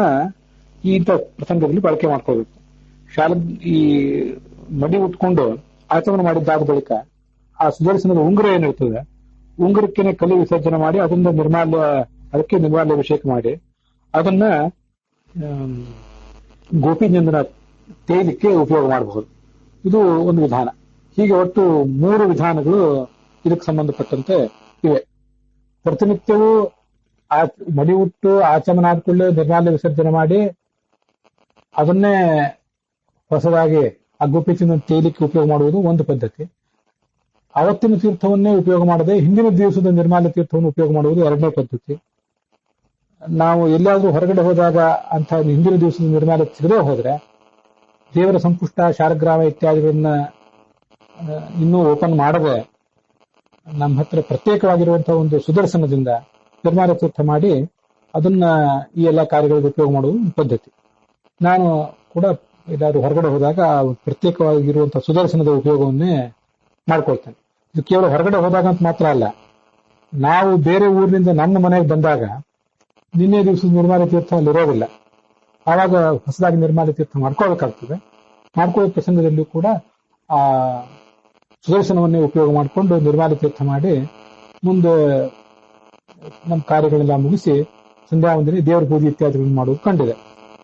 Speaker 1: ಈ ಇಂಥ ಪ್ರಸಂಗದಲ್ಲಿ ಬಳಕೆ ಮಾಡ್ಕೋಬೇಕು. ಈ ಮಡಿ ಉಟ್ಕೊಂಡು ಆಚಮನ ಮಾಡಿದ್ದಾದ ಬಳಿಕ ಆ ಸುದರ್ಶನದ ಉಂಗುರ ಏನಿರ್ತದೆ, ಉಂಗುರಕ್ಕೆ ಕಲಿ ವಿಸರ್ಜನೆ ಮಾಡಿ ಅದಕ್ಕೆ ನಿರ್ಮಾಲ್ಯ ಅಭಿಷೇಕ ಮಾಡಿ ಅದನ್ನ ಗೋಪಿಚಂದನ ತೇಲಿಕ್ಕೆ ಉಪಯೋಗ ಮಾಡಬಹುದು. ಇದು ಒಂದು ವಿಧಾನ. ಹೀಗೆ ಒಟ್ಟು 3 ವಿಧಾನಗಳು ಇದಕ್ಕೆ ಸಂಬಂಧಪಟ್ಟಂತೆ ಇವೆ. ಪ್ರತಿನಿತ್ಯವೂ ಮಡಿ ಉಟ್ಟು ಆಚಮನ ಆದ್ಕೊಳ್ಳೆ ನಿರ್ಮಾಲ್ಯ ವಿಸರ್ಜನೆ ಮಾಡಿ ಅದನ್ನೇ ಹೊಸದಾಗಿ ಆ ಗೋಪಿಚಂದನ ತೇಲಿಕ್ಕೆ ಉಪಯೋಗ ಮಾಡುವುದು ಒಂದು ಪದ್ಧತಿ. ಅವತ್ತಿನ ತೀರ್ಥವನ್ನೇ ಉಪಯೋಗ ಮಾಡದೆ ಹಿಂದಿನ ದಿವಸದ ನಿರ್ಮಾಲ್ಯ ತೀರ್ಥವನ್ನು ಉಪಯೋಗ ಮಾಡುವುದು ಎರಡನೇ ಪದ್ಧತಿ. ನಾವು ಎಲ್ಲಾದ್ರೂ ಹೊರಗಡೆ ಹೋದಾಗ ಅಂತ ಹಿಂದಿನ ದಿವಸದ ನಿರ್ಮಾಲ್ಯ ಸಿಗದೆ ಹೋದ್ರೆ ದೇವರ ಸಂಪುಷ್ಟ, ಶಾರಗ್ರಾಮ ಇತ್ಯಾದಿಗಳನ್ನ ಇನ್ನೂ ಓಪನ್ ಮಾಡದೆ ನಮ್ಮ ಹತ್ರ ಪ್ರತ್ಯೇಕವಾಗಿರುವಂತಹ ಒಂದು ಸುದರ್ಶನದಿಂದ ನಿರ್ಮಾಲ್ಯ ತೀರ್ಥ ಮಾಡಿ ಅದನ್ನ ಈ ಎಲ್ಲ ಕಾರ್ಯಗಳಿಗೆ ಉಪಯೋಗ ಮಾಡುವುದು ಪದ್ಧತಿ. ನಾನು ಕೂಡ ಎಲ್ಲಾದ್ರೂ ಹೊರಗಡೆ ಹೋದಾಗ ಪ್ರತ್ಯೇಕವಾಗಿರುವಂತಹ ಸುದರ್ಶನದ ಉಪಯೋಗವನ್ನೇ ಮಾಡ್ಕೊಳ್ತೇನೆ. ಇದು ಕೇವಲ ಹೊರಗಡೆ ಹೋದಾಗ ಅಂತ ಮಾತ್ರ ಅಲ್ಲ, ನಾವು ಬೇರೆ ಊರಿನಿಂದ ನಮ್ಮ ಮನೆಗೆ ಬಂದಾಗ ನಿನ್ನೆ ದಿವಸದ ನಿರ್ಮಾಲ್ಯ ತೀರ್ಥ ಅಲ್ಲಿ ಇರೋದಿಲ್ಲ. ಆವಾಗ ಹೊಸದಾಗಿ ನಿರ್ಮಾಲ್ಯ ತೀರ್ಥ ಮಾಡ್ಕೋಬೇಕಾಗ್ತದೆ. ಮಾಡ್ಕೊಳ್ಳೋ ಪ್ರಸಂಗದಲ್ಲೂ ಕೂಡ ಆ ಸುದರ್ಶನವನ್ನೇ ಉಪಯೋಗ ಮಾಡಿಕೊಂಡು ನಿರ್ಮಾಲ್ಯ ತೀರ್ಥ ಮಾಡಿ ಮುಂದೆ ನಮ್ಮ ಕಾರ್ಯಗಳೆಲ್ಲ ಮುಗಿಸಿ ಸಂಧ್ಯಾ ವಂದನೆ, ದೇವರ ಪೂಜೆ ಇತ್ಯಾದಿಗಳನ್ನು ಮಾಡೋದು ಕಂಡಿದೆ.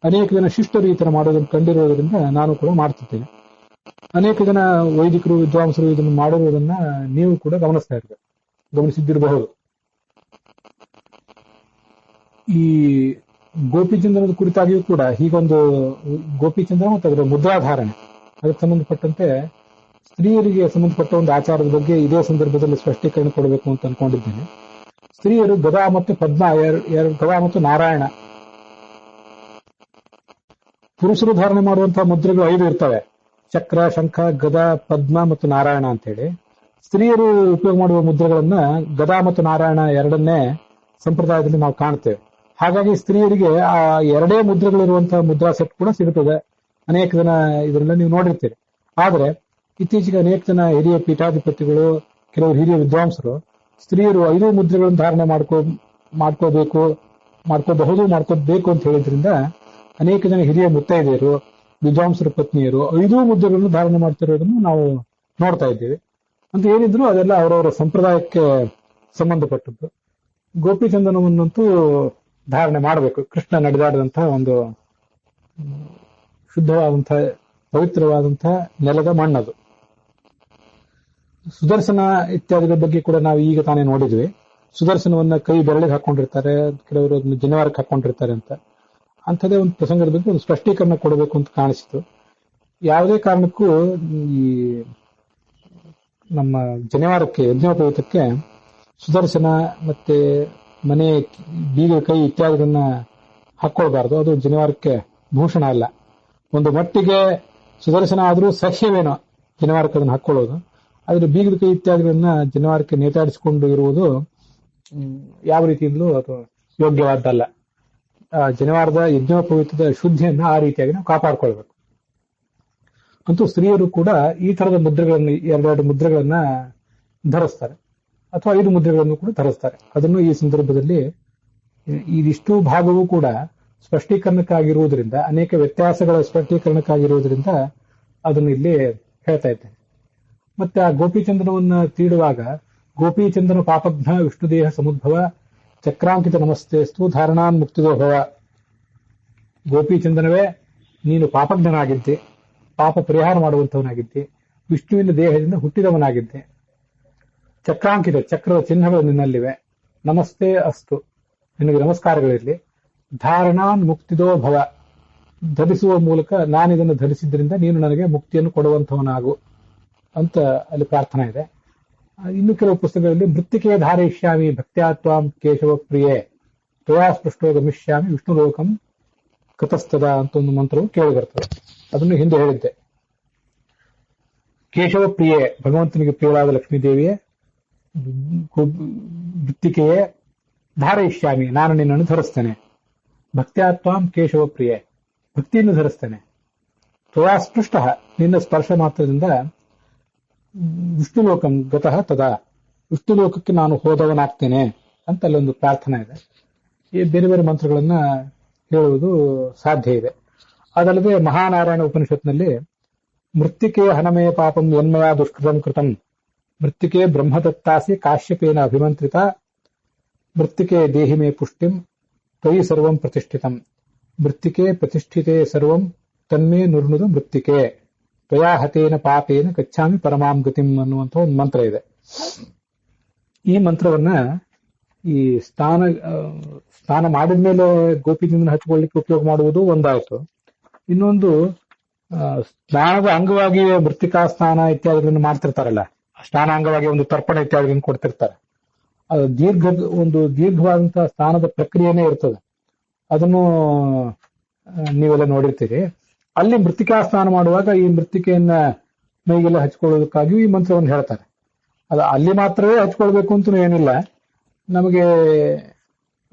Speaker 1: ಅನೇಕ ಜನ ಶಿಷ್ಟರು ಈ ತರ ಮಾಡೋದನ್ನು ಕಂಡಿರುವುದರಿಂದ ನಾನು ಕೂಡ ಮಾಡ್ತಿದ್ದೇನೆ. ಅನೇಕ ಜನ ವೈದಿಕರು, ವಿದ್ವಾಂಸರು ಇದನ್ನು ಮಾಡಿರುವುದನ್ನ ನೀವು ಕೂಡ ಗಮನಿಸಿದ್ದಿರಬಹುದು. ಈ ಗೋಪಿಚಂದ್ರನದ ಕುರಿತಾಗಿಯೂ ಕೂಡ ಹೀಗೊಂದು ಗೋಪಿಚಂದ್ರ ಮತ್ತು ಅದರ ಮುದ್ರಾಧಾರಣೆ ಅದಕ್ಕೆ ಸಂಬಂಧಪಟ್ಟಂತೆ ಸ್ತ್ರೀಯರಿಗೆ ಸಂಬಂಧಪಟ್ಟ ಒಂದು ಆಚಾರದ ಬಗ್ಗೆ ಇದೇ ಸಂದರ್ಭದಲ್ಲಿ ಸ್ಪಷ್ಟೀಕರಣ ಕೊಡಬೇಕು ಅಂತ ಅನ್ಕೊಂಡಿದ್ದೇನೆ. ಸ್ತ್ರೀಯರು ಗದಾ ಮತ್ತು ಪದ್ಮ, ಗದಾ ಮತ್ತು ನಾರಾಯಣ, ಪುರುಷರು ಧಾರಣೆ ಮಾಡುವಂತಹ ಮುದ್ರೆಗಳು 5 ಇರ್ತವೆ: ಚಕ್ರ, ಶಂಖ, ಗದಾ, ಪದ್ಮ ಮತ್ತು ನಾರಾಯಣ ಅಂತೇಳಿ. ಸ್ತ್ರೀಯರು ಉಪಯೋಗ ಮಾಡುವ ಮುದ್ರೆಗಳನ್ನ ಗದಾ ಮತ್ತು ನಾರಾಯಣ ಎರಡನ್ನೇ ಸಂಪ್ರದಾಯದಲ್ಲಿ ನಾವು ಕಾಣ್ತೇವೆ. ಹಾಗಾಗಿ ಸ್ತ್ರೀಯರಿಗೆ ಆ 2 ಮುದ್ರೆಗಳಿರುವಂತಹ ಮುದ್ರಾ ಸೆಟ್ ಕೂಡ ಸಿಗುತ್ತದೆ. ಅನೇಕ ಜನ ಇದನ್ನೆಲ್ಲ ನೀವು ನೋಡಿರ್ತೀರಿ. ಆದ್ರೆ ಇತ್ತೀಚೆಗೆ ಅನೇಕ ಜನ ಹಿರಿಯ ಪೀಠಾಧಿಪತಿಗಳು, ಕೆಲವರು ಹಿರಿಯ ವಿದ್ವಾಂಸರು ಸ್ತ್ರೀಯರು 5 ಮುದ್ರೆಗಳನ್ನು ಧಾರಣೆ ಮಾಡ್ಕೋಬೇಕು ಅಂತ ಹೇಳಿದ್ರಿಂದ ಅನೇಕ ಜನ ಹಿರಿಯ ಮುತ್ತೈದೆಯರು, ವಿದ್ವಾಂಸರ ಪತ್ನಿಯರು 5 ಮುದ್ರೆಗಳನ್ನು ಧಾರಣೆ ಮಾಡ್ತಿರೋದನ್ನು ನಾವು ನೋಡ್ತಾ ಇದ್ದೇವೆ. ಅಂತ ಏನಿದ್ರು ಅದೆಲ್ಲ ಅವರವರ ಸಂಪ್ರದಾಯಕ್ಕೆ ಸಂಬಂಧಪಟ್ಟದ್ದು. ಗೋಪಿಚಂದನವನ್ನಂತೂ ಧಾರಣೆ ಮಾಡಬೇಕು. ಕೃಷ್ಣ ನಡೆದಾಡಿದಂತಹ ಒಂದು ಶುದ್ಧವಾದಂತಹ ಪವಿತ್ರವಾದಂತಹ ನೆಲದ ಮಣ್ಣದು. ಸುದರ್ಶನ ಇತ್ಯಾದಿಗಳ ಬಗ್ಗೆ ಕೂಡ ನಾವು ಈಗ ತಾನೇ ನೋಡಿದ್ವಿ. ಸುದರ್ಶನವನ್ನ ಕೈ ಬೆರಳಿಗೆ ಹಾಕೊಂಡಿರ್ತಾರೆ, ಕೆಲವರು ಅದನ್ನ ಜನಿವಾರಕ್ಕೆ ಹಾಕೊಂಡಿರ್ತಾರೆ ಅಂತ. ಅಂಥದೇ ಒಂದು ಪ್ರಸಂಗದ ಬಗ್ಗೆ ಒಂದು ಸ್ಪಷ್ಟೀಕರಣ ಕೊಡಬೇಕು ಅಂತ ಕಾಣಿಸಿತು. ಯಾವುದೇ ಕಾರಣಕ್ಕೂ ಈ ನಮ್ಮ ಜನಿವಾರಕ್ಕೆ, ಯಜ್ಞೋಪವೀತಕ್ಕೆ ಸುದರ್ಶನ ಮತ್ತೆ ಮನೆ ಬೀಗ ಕೈ ಇತ್ಯಾದಿಗಳನ್ನ ಹಾಕೊಳ್ಬಾರ್ದು. ಅದು ಜನಿವಾರಕ್ಕೆ ಭೂಷಣ ಅಲ್ಲ. ಒಂದು ಮಟ್ಟಿಗೆ ಸುದರ್ಶನ ಆದ್ರೂ ಸಹ್ಯವೇನೋ ಜನಿವಾರಕ್ಕೆ ಅದನ್ನು ಹಾಕೊಳ್ಳೋದು. ಆದ್ರೆ ಬೀಗದ ಕೈ ಇತ್ಯಾದಿಗಳನ್ನ ಜನಿವಾರಕ್ಕೆ ನೇತಾಡಿಸಿಕೊಂಡು ಇರುವುದು ಯಾವ ರೀತಿಯಿಂದಲೂ ಅದು ಯೋಗ್ಯವಾದ್ದಲ್ಲ. ಜನಿವಾರದ ಯಜ್ಞೋಪವೀತದ ಶುದ್ಧಿಯನ್ನ ಆ ರೀತಿಯಾಗಿ ನಾವು ಕಾಪಾಡ್ಕೊಳ್ಬೇಕು. ಅಂತೂ ಸ್ತ್ರೀಯರು ಕೂಡ ಈ ತರದ ಮುದ್ರೆಗಳನ್ನು, 2 ಮುದ್ರೆಗಳನ್ನ ಧರಿಸ್ತಾರೆ, ಅಥವಾ 5 ಮುದ್ರೆಗಳನ್ನು ಕೂಡ ಧರಿಸ್ತಾರೆ. ಅದನ್ನು ಈ ಸಂದರ್ಭದಲ್ಲಿ ಇದಿಷ್ಟು ಭಾಗವೂ ಕೂಡ ಸ್ಪಷ್ಟೀಕರಣಕ್ಕಾಗಿರುವುದರಿಂದ, ಅನೇಕ ವ್ಯತ್ಯಾಸಗಳ ಸ್ಪಷ್ಟೀಕರಣಕ್ಕಾಗಿರುವುದರಿಂದ ಅದನ್ನು ಇಲ್ಲಿ ಹೇಳ್ತಾ ಇದ್ದೇನೆ. ಮತ್ತೆ ಆ ಗೋಪಿಚಂದ್ರವನ್ನ ತೀಡುವಾಗ ಗೋಪಿಚಂದ್ರನ ಪಾಪಘ್ನ ವಿಷ್ಣುದೇಹ ಸಮುದ್ಭವ ಚಕ್ರಾಂಕಿತ ನಮಸ್ತೆಸ್ತು ಧಾರಣಾನ್ ಮುಕ್ತಿದೋ ಭವ. ಗೋಪಿಚಂದ್ರನವೇ, ನೀನು ಪಾಪಘ್ನನಾಗಿದ್ದೆ, ಪಾಪ ಪರಿಹಾರ ಮಾಡುವಂತವನಾಗಿದ್ದೆ, ವಿಷ್ಣುವಿನ ದೇಹದಿಂದ ಹುಟ್ಟಿದವನಾಗಿದ್ದೆ. ಚಕ್ರಾಂಕಿತ, ಚಕ್ರದ ಚಿಹ್ನೆಗಳು ನಿನ್ನಲ್ಲಿವೆ. ನಮಸ್ತೆ ಅಸ್ತು, ನಿನಗೆ ನಮಸ್ಕಾರಗಳಿರಲಿ. ಧಾರಣಾನ್ ಮುಕ್ತಿದೋ ಭವ, ಧರಿಸುವ ಮೂಲಕ ನಾನಿದನ್ನು ಧರಿಸಿದ್ರಿಂದ ನೀನು ನನಗೆ ಮುಕ್ತಿಯನ್ನು ಕೊಡುವಂತವನಾಗು ಅಂತ ಅಲ್ಲಿ ಪ್ರಾರ್ಥನೆ ಇದೆ. ಇನ್ನು ಕೆಲವು ಪುಸ್ತಕಗಳಲ್ಲಿ ಮೃತ್ತಿಕೆ ಧಾರಯಿಷ್ಯಾಮಿ ಭಕ್ತ್ಯಾತ್ವಾಂ ಕೇಶವ ಪ್ರಿಯೇ ತ್ವಯಾ ಸ್ಪೃಷ್ಟೋ ಗಮಿಷ್ಯಾಮಿ ವಿಷ್ಣು ಲೋಕಂ ಕತಸ್ತದ ಅಂತ ಒಂದು ಮಂತ್ರವು ಕೇಳಿ ಬರ್ತದೆ. ಅದನ್ನು ಹಿಂದೆ ಹೇಳಿದ್ದೆ. ಕೇಶವ ಪ್ರಿಯೇ, ಭಗವಂತನಿಗೆ ಪ್ರಿಯವಾದ ಲಕ್ಷ್ಮೀದೇವಿಯೇ, ಮೃತ್ತಿಕೆಯೇ, ಧಾರಯಿಷ್ಯಾಮಿ, ನಾನು ನಿನ್ನನ್ನು ಧರಿಸ್ತೇನೆ. ಭಕ್ತ್ಯಾತ್ವಾಂ ಕೇಶವ ಪ್ರಿಯೇ, ಭಕ್ತಿಯನ್ನು ಧರಿಸ್ತೇನೆ. ತ್ವಯಾ ಸ್ಪೃಷ್ಟ, ನಿನ್ನ ಸ್ಪರ್ಶ ಮಾತ್ರದಿಂದ ವಿಷ್ಣು ಲೋಕಂ ಗತಃ ತದಾ, ವಿಷ್ಣು ಲೋಕಕ್ಕೆ ನಾನು ಹೋದವನಾಗ್ತೇನೆ ಅಂತ ಅಲ್ಲೊಂದು ಪ್ರಾರ್ಥನೆ ಇದೆ. ಈ ಬೇರೆ ಬೇರೆ ಮಂತ್ರಗಳನ್ನ ಹೇಳುವುದು ಸಾಧ್ಯ ಇದೆ. ಅದಲ್ಲದೆ ಮಹಾನಾರಾಯಣ ಉಪನಿಷತ್ನಲ್ಲಿ ಮೃತ್ತಿಕೆ ಹನಮೇ ಪಾಪಂ ಯನ್ಮಯ ದುಷ್ಕೃತಂ ಕೃತಂ ಮೃತ್ತಿಕೆ ಬ್ರಹ್ಮದತ್ತಾಸಿ ಕಾಶ್ಯಪೇನ ಅಭಿಮಂತ್ರಿತ ಮೃತ್ತಿಕೆ ದೇಹಿಮೇ ಪುಷ್ಟಿಂ ತ್ವಯಿ ಸರ್ವಂ ಪ್ರತಿಷ್ಠಿತಂ ಮೃತ್ತಿಕೆ ಪ್ರತಿಷ್ಠಿತೆ ಸರ್ವಂ ತನ್ಮೇ ನುರ್ನುದ ಮೃತ್ತಿಕೆ ತ್ವಯಾ ಹತೇನ ಪಾಪೇನ ಗಚ್ಚಾಮಿ ಪರಮಾಂ ಗತಿಂ ಅನ್ನುವಂಥ ಒಂದು ಮಂತ್ರ ಇದೆ. ಈ ಮಂತ್ರವನ್ನ ಈ ಸ್ನಾನ ಮಾಡಿದ ಮೇಲೆ ಗೋಪಿದಿಂದ ಹಚ್ಕೊಳ್ಳಿಕ್ಕೆ ಉಪಯೋಗ ಮಾಡುವುದು ಒಂದಾಯಿತು. ಇನ್ನೊಂದು ಸ್ನಾನದ ಅಂಗವಾಗಿ ಮೃತ್ತಿಕಾ ಸ್ನಾನ ಇತ್ಯಾದಿಗಳನ್ನು ಮಾಡ್ತಿರ್ತಾರಲ್ಲ, ಸ್ನಾನಾಂಗವಾಗಿ ಒಂದು ತರ್ಪಣ ಇತ್ಯಾದಿಗಳನ್ನು ಕೊಡ್ತಿರ್ತಾರೆ. ಅದು ದೀರ್ಘವಾದಂತಹ ಸ್ನಾನದ ಪ್ರಕ್ರಿಯೆನೇ ಇರ್ತದೆ. ಅದನ್ನು ನೀವೆಲ್ಲ ನೋಡಿರ್ತೀರಿ. ಅಲ್ಲಿ ಮೃತ್ತಿಕಾ ಸ್ನಾನ ಮಾಡುವಾಗ ಈ ಮೃತ್ತಿಕೆಯನ್ನ ಮೈಗೆಲ್ಲ ಹಚ್ಕೊಳ್ಳೋದಕ್ಕಾಗಿ ಈ ಮಂತ್ರವನ್ನು ಹೇಳ್ತಾರೆ. ಅದು ಅಲ್ಲಿ ಮಾತ್ರವೇ ಹಚ್ಕೊಳ್ಬೇಕು ಅಂತೂ ಏನಿಲ್ಲ. ನಮಗೆ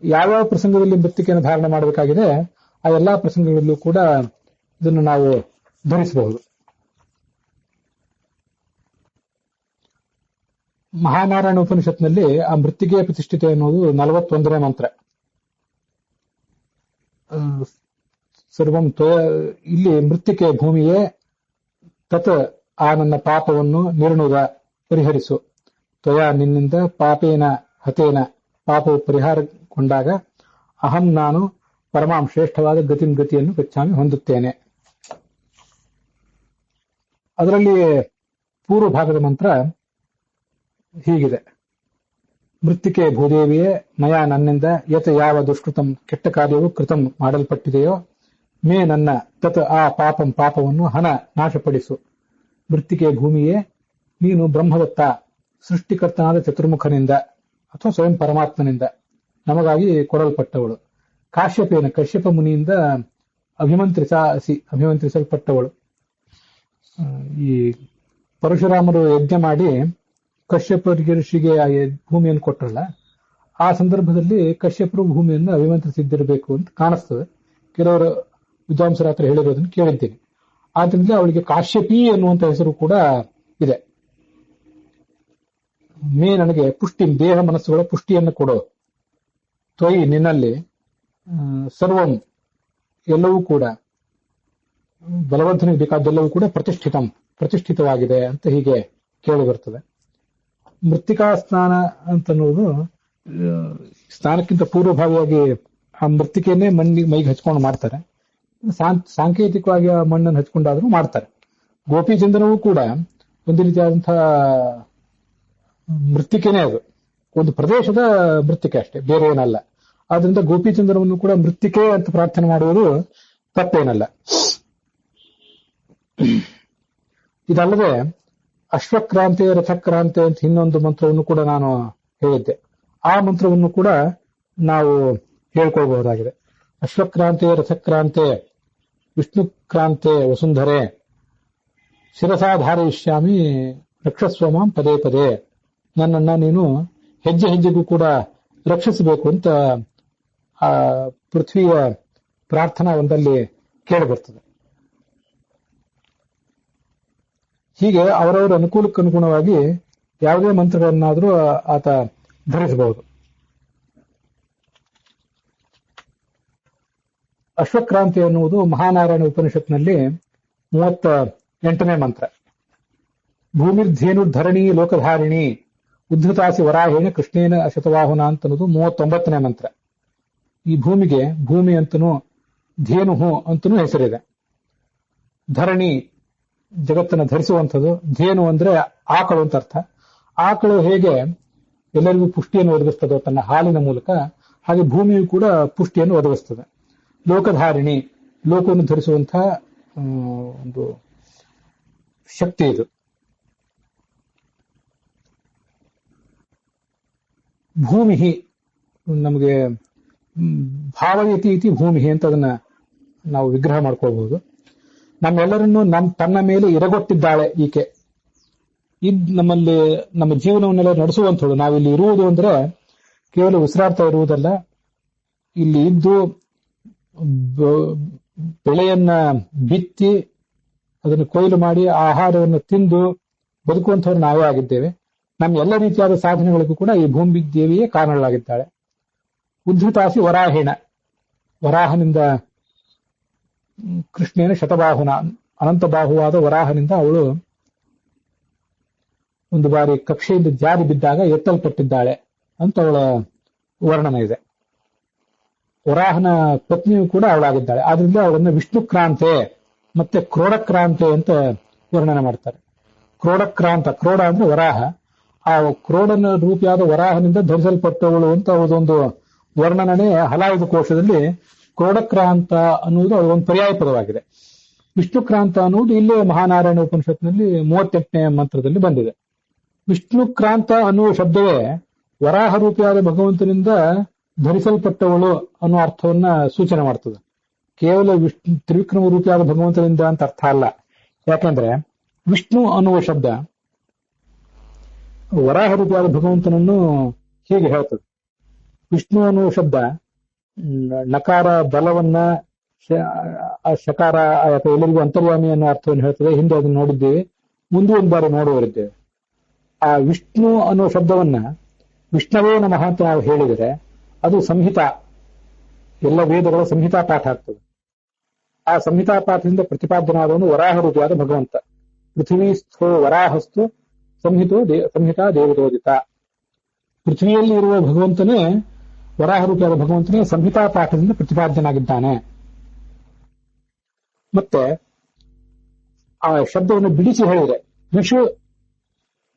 Speaker 1: ಯಾವ್ಯಾವ ಪ್ರಸಂಗದಲ್ಲಿ ಮೃತ್ತಿಕೆಯನ್ನು ಧಾರಣೆ ಮಾಡಬೇಕಾಗಿದೆ ಆ ಎಲ್ಲಾ ಪ್ರಸಂಗಗಳಲ್ಲೂ ಕೂಡ ಇದನ್ನು ನಾವು ಧರಿಸಬಹುದು. ಮಹಾನಾರಾಯಣ ಉಪನಿಷತ್ನಲ್ಲಿ ಆ ಮೃತ್ತಿಕೆಯ ಪ್ರತಿಷ್ಠಿತೆ ಅನ್ನೋದು 41ನೇ ಮಂತ್ರ. ಸರ್ವಂ ಇಲ್ಲಿ ಮೃತ್ತಿಕೆ ಭೂಮಿಯೇ ತತ್ ಆ ನನ್ನ ಪಾಪವನ್ನು ನಿರ್ಣುದ ಪರಿಹರಿಸು ತ್ವಯಾ ನಿನ್ನಿಂದ ಪಾಪೇನ ಹತೇನ ಪಾಪವು ಪರಿಹಾರಗೊಂಡಾಗ ಅಹಂ ನಾನು ಪರಮಾಂ ಶ್ರೇಷ್ಠವಾದ ಗತಿಯನ್ನು ಗಚ್ಚಾಮಿ ಹೊಂದುತ್ತೇನೆ. ಅದರಲ್ಲಿ ಪೂರ್ವ ಭಾಗದ ಮಂತ್ರ ಹೀಗಿದೆ: ಮೃತ್ತಿಕೆ ಭೂದೇವಿಯೇ ಮಯ ನನ್ನಿಂದ ಯತ್ ಯಾವ ದುಷ್ಕೃತಂ ಕೆಟ್ಟ ಕಾರ್ಯವು ಕೃತಂ ಮಾಡಲ್ಪಟ್ಟಿದೆಯೋ ಮೇ ನನ್ನ ತತ್ ಆ ಪಾಪವನ್ನು ಹನ ನಾಶಪಡಿಸು. ಮೃತ್ತಿಕೆ ಭೂಮಿಯೇ ನೀನು ಬ್ರಹ್ಮದತ್ತ ಸೃಷ್ಟಿಕರ್ತನಾದ ಚತುರ್ಮುಖನಿಂದ ಅಥವಾ ಸ್ವಯಂ ಪರಮಾತ್ಮನಿಂದ ನಮಗಾಗಿ ಕೊಡಲ್ಪಟ್ಟವಳು. ಕಶ್ಯಪ ಮುನಿಯಿಂದ ಅಭಿಮಂತ್ರಿಸಲ್ಪಟ್ಟವಳು. ಈ ಪರಶುರಾಮರು ಯಜ್ಞ ಮಾಡಿ ಕಶ್ಯಪರಿಗೆ ಋಷಿಗೆ ಭೂಮಿಯನ್ನು ಕೊಟ್ಟರಲ್ಲ, ಆ ಸಂದರ್ಭದಲ್ಲಿ ಕಶ್ಯಪರು ಭೂಮಿಯನ್ನು ಅಭಿಮಂತ್ರಿಸಿದ್ದಿರಬೇಕು ಅಂತ ಕಾಣಿಸ್ತದೆ. ಕೆಲವರು ವಿದ್ವಾಂಸರ ಹತ್ರ ಹೇಳಿರೋದನ್ನು ಕೇಳಿದ್ದೀನಿ. ಆದ್ರಿಂದ ಅವಳಿಗೆ ಕಾಶ್ಯಪಿ ಎನ್ನುವಂತ ಹೆಸರು ಕೂಡ ಇದೆ. ನನಗೆ ಪುಷ್ಟಿ, ದೇಹ ಮನಸ್ಸುಗಳ ಪುಷ್ಟಿಯನ್ನು ಕೊಡೋ. ತ್ವಯಿ ನಿನ್ನಲ್ಲಿ ಸರ್ವಂ ಎಲ್ಲವೂ ಕೂಡ, ಬಲವಂತನಿಗೆ ಬೇಕಾದ್ದೆಲ್ಲವೂ ಕೂಡ ಪ್ರತಿಷ್ಠಿತವಾಗಿದೆ ಅಂತ ಹೀಗೆ ಕೇಳಿ ಬರ್ತದೆ. ಮೃತ್ತಿಕಾ ಸ್ನಾನ ಅಂತನ್ನುವುದು ಸ್ನಾನಕ್ಕಿಂತ ಪೂರ್ವಭಾವಿಯಾಗಿ ಆ ಮೃತ್ತಿಕೆಯನ್ನೇ ಮೈಗೆ ಹಚ್ಕೊಂಡು ಮಾಡ್ತಾರೆ. ಸಾಂಕೇತಿಕವಾಗಿ ಆ ಮಣ್ಣನ್ನು ಹಚ್ಕೊಂಡಾದ್ರೂ ಮಾಡ್ತಾರೆ. ಗೋಪಿ ಚಂದನವೂ ಕೂಡ ಒಂದು ರೀತಿಯಾದಂತಹ ಮೃತ್ತಿಕೆನೇ, ಅದು ಒಂದು ಪ್ರದೇಶದ ಮೃತ್ತಿಕೆ ಅಷ್ಟೇ, ಬೇರೆ ಏನಲ್ಲ. ಆದ್ರಿಂದ ಗೋಪಿ ಚಂದನವನ್ನು ಕೂಡ ಮೃತ್ತಿಕೆ ಅಂತ ಪ್ರಾರ್ಥನೆ ಮಾಡುವುದು ತಪ್ಪೇನಲ್ಲ. ಇದಲ್ಲದೆ ಅಶ್ವಕ್ರಾಂತೆ ರಥಕ್ರಾಂತೆ ಅಂತ ಇನ್ನೊಂದು ಮಂತ್ರವನ್ನು ಕೂಡ ನಾನು ಹೇಳಿದ್ದೆ. ಆ ಮಂತ್ರವನ್ನು ಕೂಡ ನಾವು ಹೇಳ್ಕೊಳ್ಬಹುದಾಗಿದೆ. ಅಶ್ವಕ್ರಾಂತೆ ರಥಕ್ರಾಂತೆ ವಿಷ್ಣುಕ್ರಾಂತೆ ವಸುಂಧರೆ ಶಿರಸಾಧಾರಯಿಷ್ಯಾಮಿ ರಕ್ಷಸ್ವಮಾಂ ಪದೇ ಪದೇ. ನನ್ನನ್ನ ನೀನು ಹೆಜ್ಜೆ ಹೆಜ್ಜೆಗೂ ಕೂಡ ರಕ್ಷಿಸಬೇಕು ಅಂತ ಆ ಪೃಥ್ವಿಯ ಪ್ರಾರ್ಥನಾ ಒಂದಲ್ಲಿ ಕೇಳಿಬರ್ತದೆ. ಹೀಗೆ ಅವರವರ ಅನುಕೂಲಕ್ಕನುಗುಣವಾಗಿ ಯಾವುದೇ ಮಂತ್ರಗಳನ್ನಾದರೂ ಆತ ಧರಿಸಬಹುದು. ಅಶ್ವಕ್ರಾಂತಿ ಎನ್ನುವುದು ಮಹಾನಾರಾಯಣ ಉಪನಿಷತ್ನಲ್ಲಿ 38ನೇ ಮಂತ್ರ. ಭೂಮಿರ್ಧೇನುರ್ಧರಣಿ ಲೋಕಧಾರಿಣಿ ಉದ್ಧತಾಸಿ ವರಾಹೇಣ ಕೃಷ್ಣೇನ ಶತವಾಹುನ ಅಂತನ್ನೋದು 39ನೇ ಮಂತ್ರ. ಈ ಭೂಮಿಗೆ ಭೂಮಿ ಅಂತನೂ ಧೇನು ಅಂತನೂ ಹೆಸರಿದೆ. ಧರಣಿ ಜಗತ್ತನ್ನು ಧರಿಸುವಂಥದ್ದು. ಧೇನು ಅಂದ್ರೆ ಆಕಳು ಅಂತ ಅರ್ಥ. ಆಕಳು ಹೇಗೆ ಎಲ್ಲರಿಗೂ ಪುಷ್ಟಿಯನ್ನು ಒದಗಿಸ್ತದೋ ತನ್ನ ಹಾಲಿನ ಮೂಲಕ, ಹಾಗೆ ಭೂಮಿಯು ಕೂಡ ಪುಷ್ಟಿಯನ್ನು ಒದಗಿಸ್ತದೆ. ಲೋಕಧಾರಿಣಿ, ಲೋಕವನ್ನು ಧರಿಸುವಂತಹ ಒಂದು ಶಕ್ತಿ ಇದು. ಭೂಮಿ ನಮಗೆ ಭಾವಯತಿ ಇತಿ ಭೂಮಿ ಅಂತ ಅದನ್ನ ನಾವು ವಿಗ್ರಹ ಮಾಡ್ಕೊಳ್ಬಹುದು. ನಮ್ಮೆಲ್ಲರನ್ನು ತನ್ನ ಮೇಲೆ ಇರಗೊಟ್ಟಿದ್ದಾಳೆ ಈಕೆ. ನಮ್ಮಲ್ಲಿ ನಮ್ಮ ಜೀವನವನ್ನೆಲ್ಲ ನಡೆಸುವಂಥಳು. ನಾವಿಲ್ಲಿ ಇರುವುದು ಅಂದ್ರೆ ಕೇವಲ ಉಸಿರಾಡ್ತಾ ಇರುವುದಲ್ಲ, ಇಲ್ಲಿ ಇದ್ದು ಬೆಳೆಯನ್ನ ಬಿತ್ತಿ ಅದನ್ನು ಕೊಯ್ಲು ಮಾಡಿ ಆಹಾರವನ್ನು ತಿಂದು ಬದುಕುವಂಥವ್ರು ನಾವೇ ಆಗಿದ್ದೇವೆ. ನಮ್ಮ ಎಲ್ಲ ರೀತಿಯಾದ ಸಾಧನೆಗಳಿಗೂ ಕೂಡ ಈ ಭೂಮಿ ದೇವಿಯೇ ಕಾರಣಳಾಗಿದ್ದಾಳೆ. ಉದ್ಧತಾಸಿ ವರಾಹೇಣ, ವರಾಹನಿಂದ ಕೃಷ್ಣೇನ ಶತಬಾಹುನ ಅನಂತ ಬಾಹುವಾದ ವರಾಹನಿಂದ ಅವಳು ಒಂದು ಬಾರಿ ಕಕ್ಷೆಯಿಂದ ಜಾರಿ ಬಿದ್ದಾಗ ಎತ್ತಲ್ಪಟ್ಟಿದ್ದಾಳೆ ಅಂತ ಅವಳ ವರ್ಣನೆ ಇದೆ. ವರಾಹನ ಪತ್ನಿಯು ಕೂಡ ಅವಳಾಗಿದ್ದಾಳೆ. ಆದ್ರಿಂದ ಅವಳನ್ನ ವಿಷ್ಣುಕ್ರಾಂತೆ ಮತ್ತೆ ಕ್ರೋಡಕ್ರಾಂತೆ ಅಂತ ವರ್ಣನೆ ಮಾಡ್ತಾರೆ. ಕ್ರೋಡಕ್ರಾಂತ, ಕ್ರೋಡ ಅಂದ್ರೆ ವರಾಹ, ಆ ಕ್ರೋಡನ ರೂಪಿಯಾದ ವರಾಹನಿಂದ ಧರಿಸಲ್ಪಟ್ಟವಳು ಅಂತ ಅವಳದೊಂದು ವರ್ಣನೆ ಹಲಾಯುಧ ಕೋಶದಲ್ಲಿ ಕ್ರೋಡಕ್ರಾಂತ ಅನ್ನುವುದು ಅವಳೊಂದು ಪರ್ಯಾಯ ಪದವಾಗಿದೆ. ವಿಷ್ಣುಕ್ರಾಂತ ಅನ್ನುವುದು ಇಲ್ಲೇ ಮಹಾನಾರಾಯಣ ಉಪನಿಷತ್ನಲ್ಲಿ 38ನೇ ಮಂತ್ರದಲ್ಲಿ ಬಂದಿದೆ. ವಿಷ್ಣುಕ್ರಾಂತ ಅನ್ನುವ ಶಬ್ದವೇ ವರಾಹ ರೂಪಿಯಾದ ಭಗವಂತನಿಂದ ಧರಿಸಲ್ಪಟ್ಟವಳು ಅನ್ನೋ ಅರ್ಥವನ್ನ ಸೂಚನೆ ಮಾಡ್ತದೆ. ಕೇವಲ ತ್ರಿವಿಕ್ರಮ ರೂಪಿಯಾದ ಭಗವಂತನಿಂದ ಅಂತ ಅರ್ಥ ಅಲ್ಲ. ಯಾಕಂದ್ರೆ ವಿಷ್ಣು ಅನ್ನುವ ಶಬ್ದ ವರಾಹ ರೂಪಿಯಾದ ಭಗವಂತನನ್ನು ಹೀಗೆ ಹೇಳ್ತದೆ. ವಿಷ್ಣು ಅನ್ನುವ ಶಬ್ದ ನಕಾರ ಬಲವನ್ನ, ಶಕಾರ ಅಥವಾ ಎಲ್ಲರಿಗೂ ಅಂತರ್ಯಾಮಿ ಅನ್ನೋ ಅರ್ಥವನ್ನು ಹೇಳ್ತದೆ. ಹಿಂದೆ ಅದನ್ನು ನೋಡಿದ್ದೇವೆ, ಮುಂದೆ ಒಂದು ಬಾರಿ ನೋಡುವರಿದ್ದೇವೆ. ಆ ವಿಷ್ಣು ಅನ್ನೋ ಶಬ್ದವನ್ನ ವಿಷ್ಣವೇ ನಮಃ ಅಂತ ನಾವು ಹೇಳಿದರೆ ಅದು ಸಂಹಿತಾ, ಎಲ್ಲ ವೇದಗಳ ಸಂಹಿತಾ ಪಾಠ ಆಗ್ತದೆ. ಆ ಸಂಹಿತಾ ಪಾಠದಿಂದ ಪ್ರತಿಪಾದನಾದವನು ವರಾಹ ರೂಪಿಯಾದ ಭಗವಂತ. ಪೃಥ್ವೀಸ್ಥೋ ವರಾಹಸ್ತು ಸಂಹಿತಾ ದೇವದೋದಿತ. ಪೃಥ್ವಿಯಲ್ಲಿ ಇರುವ ಭಗವಂತನೇ, ವರಾಹ ರೂಪಿಯಾದ ಭಗವಂತನೇ ಸಂಹಿತಾ ಪಾಠದಿಂದ ಪ್ರತಿಪಾದ್ಯನಾಗಿದ್ದಾನೆ. ಮತ್ತೆ ಆ ಶಬ್ದವನ್ನು ಬಿಡಿಸಿ ಹೇಳಿದರೆ ವಿಷು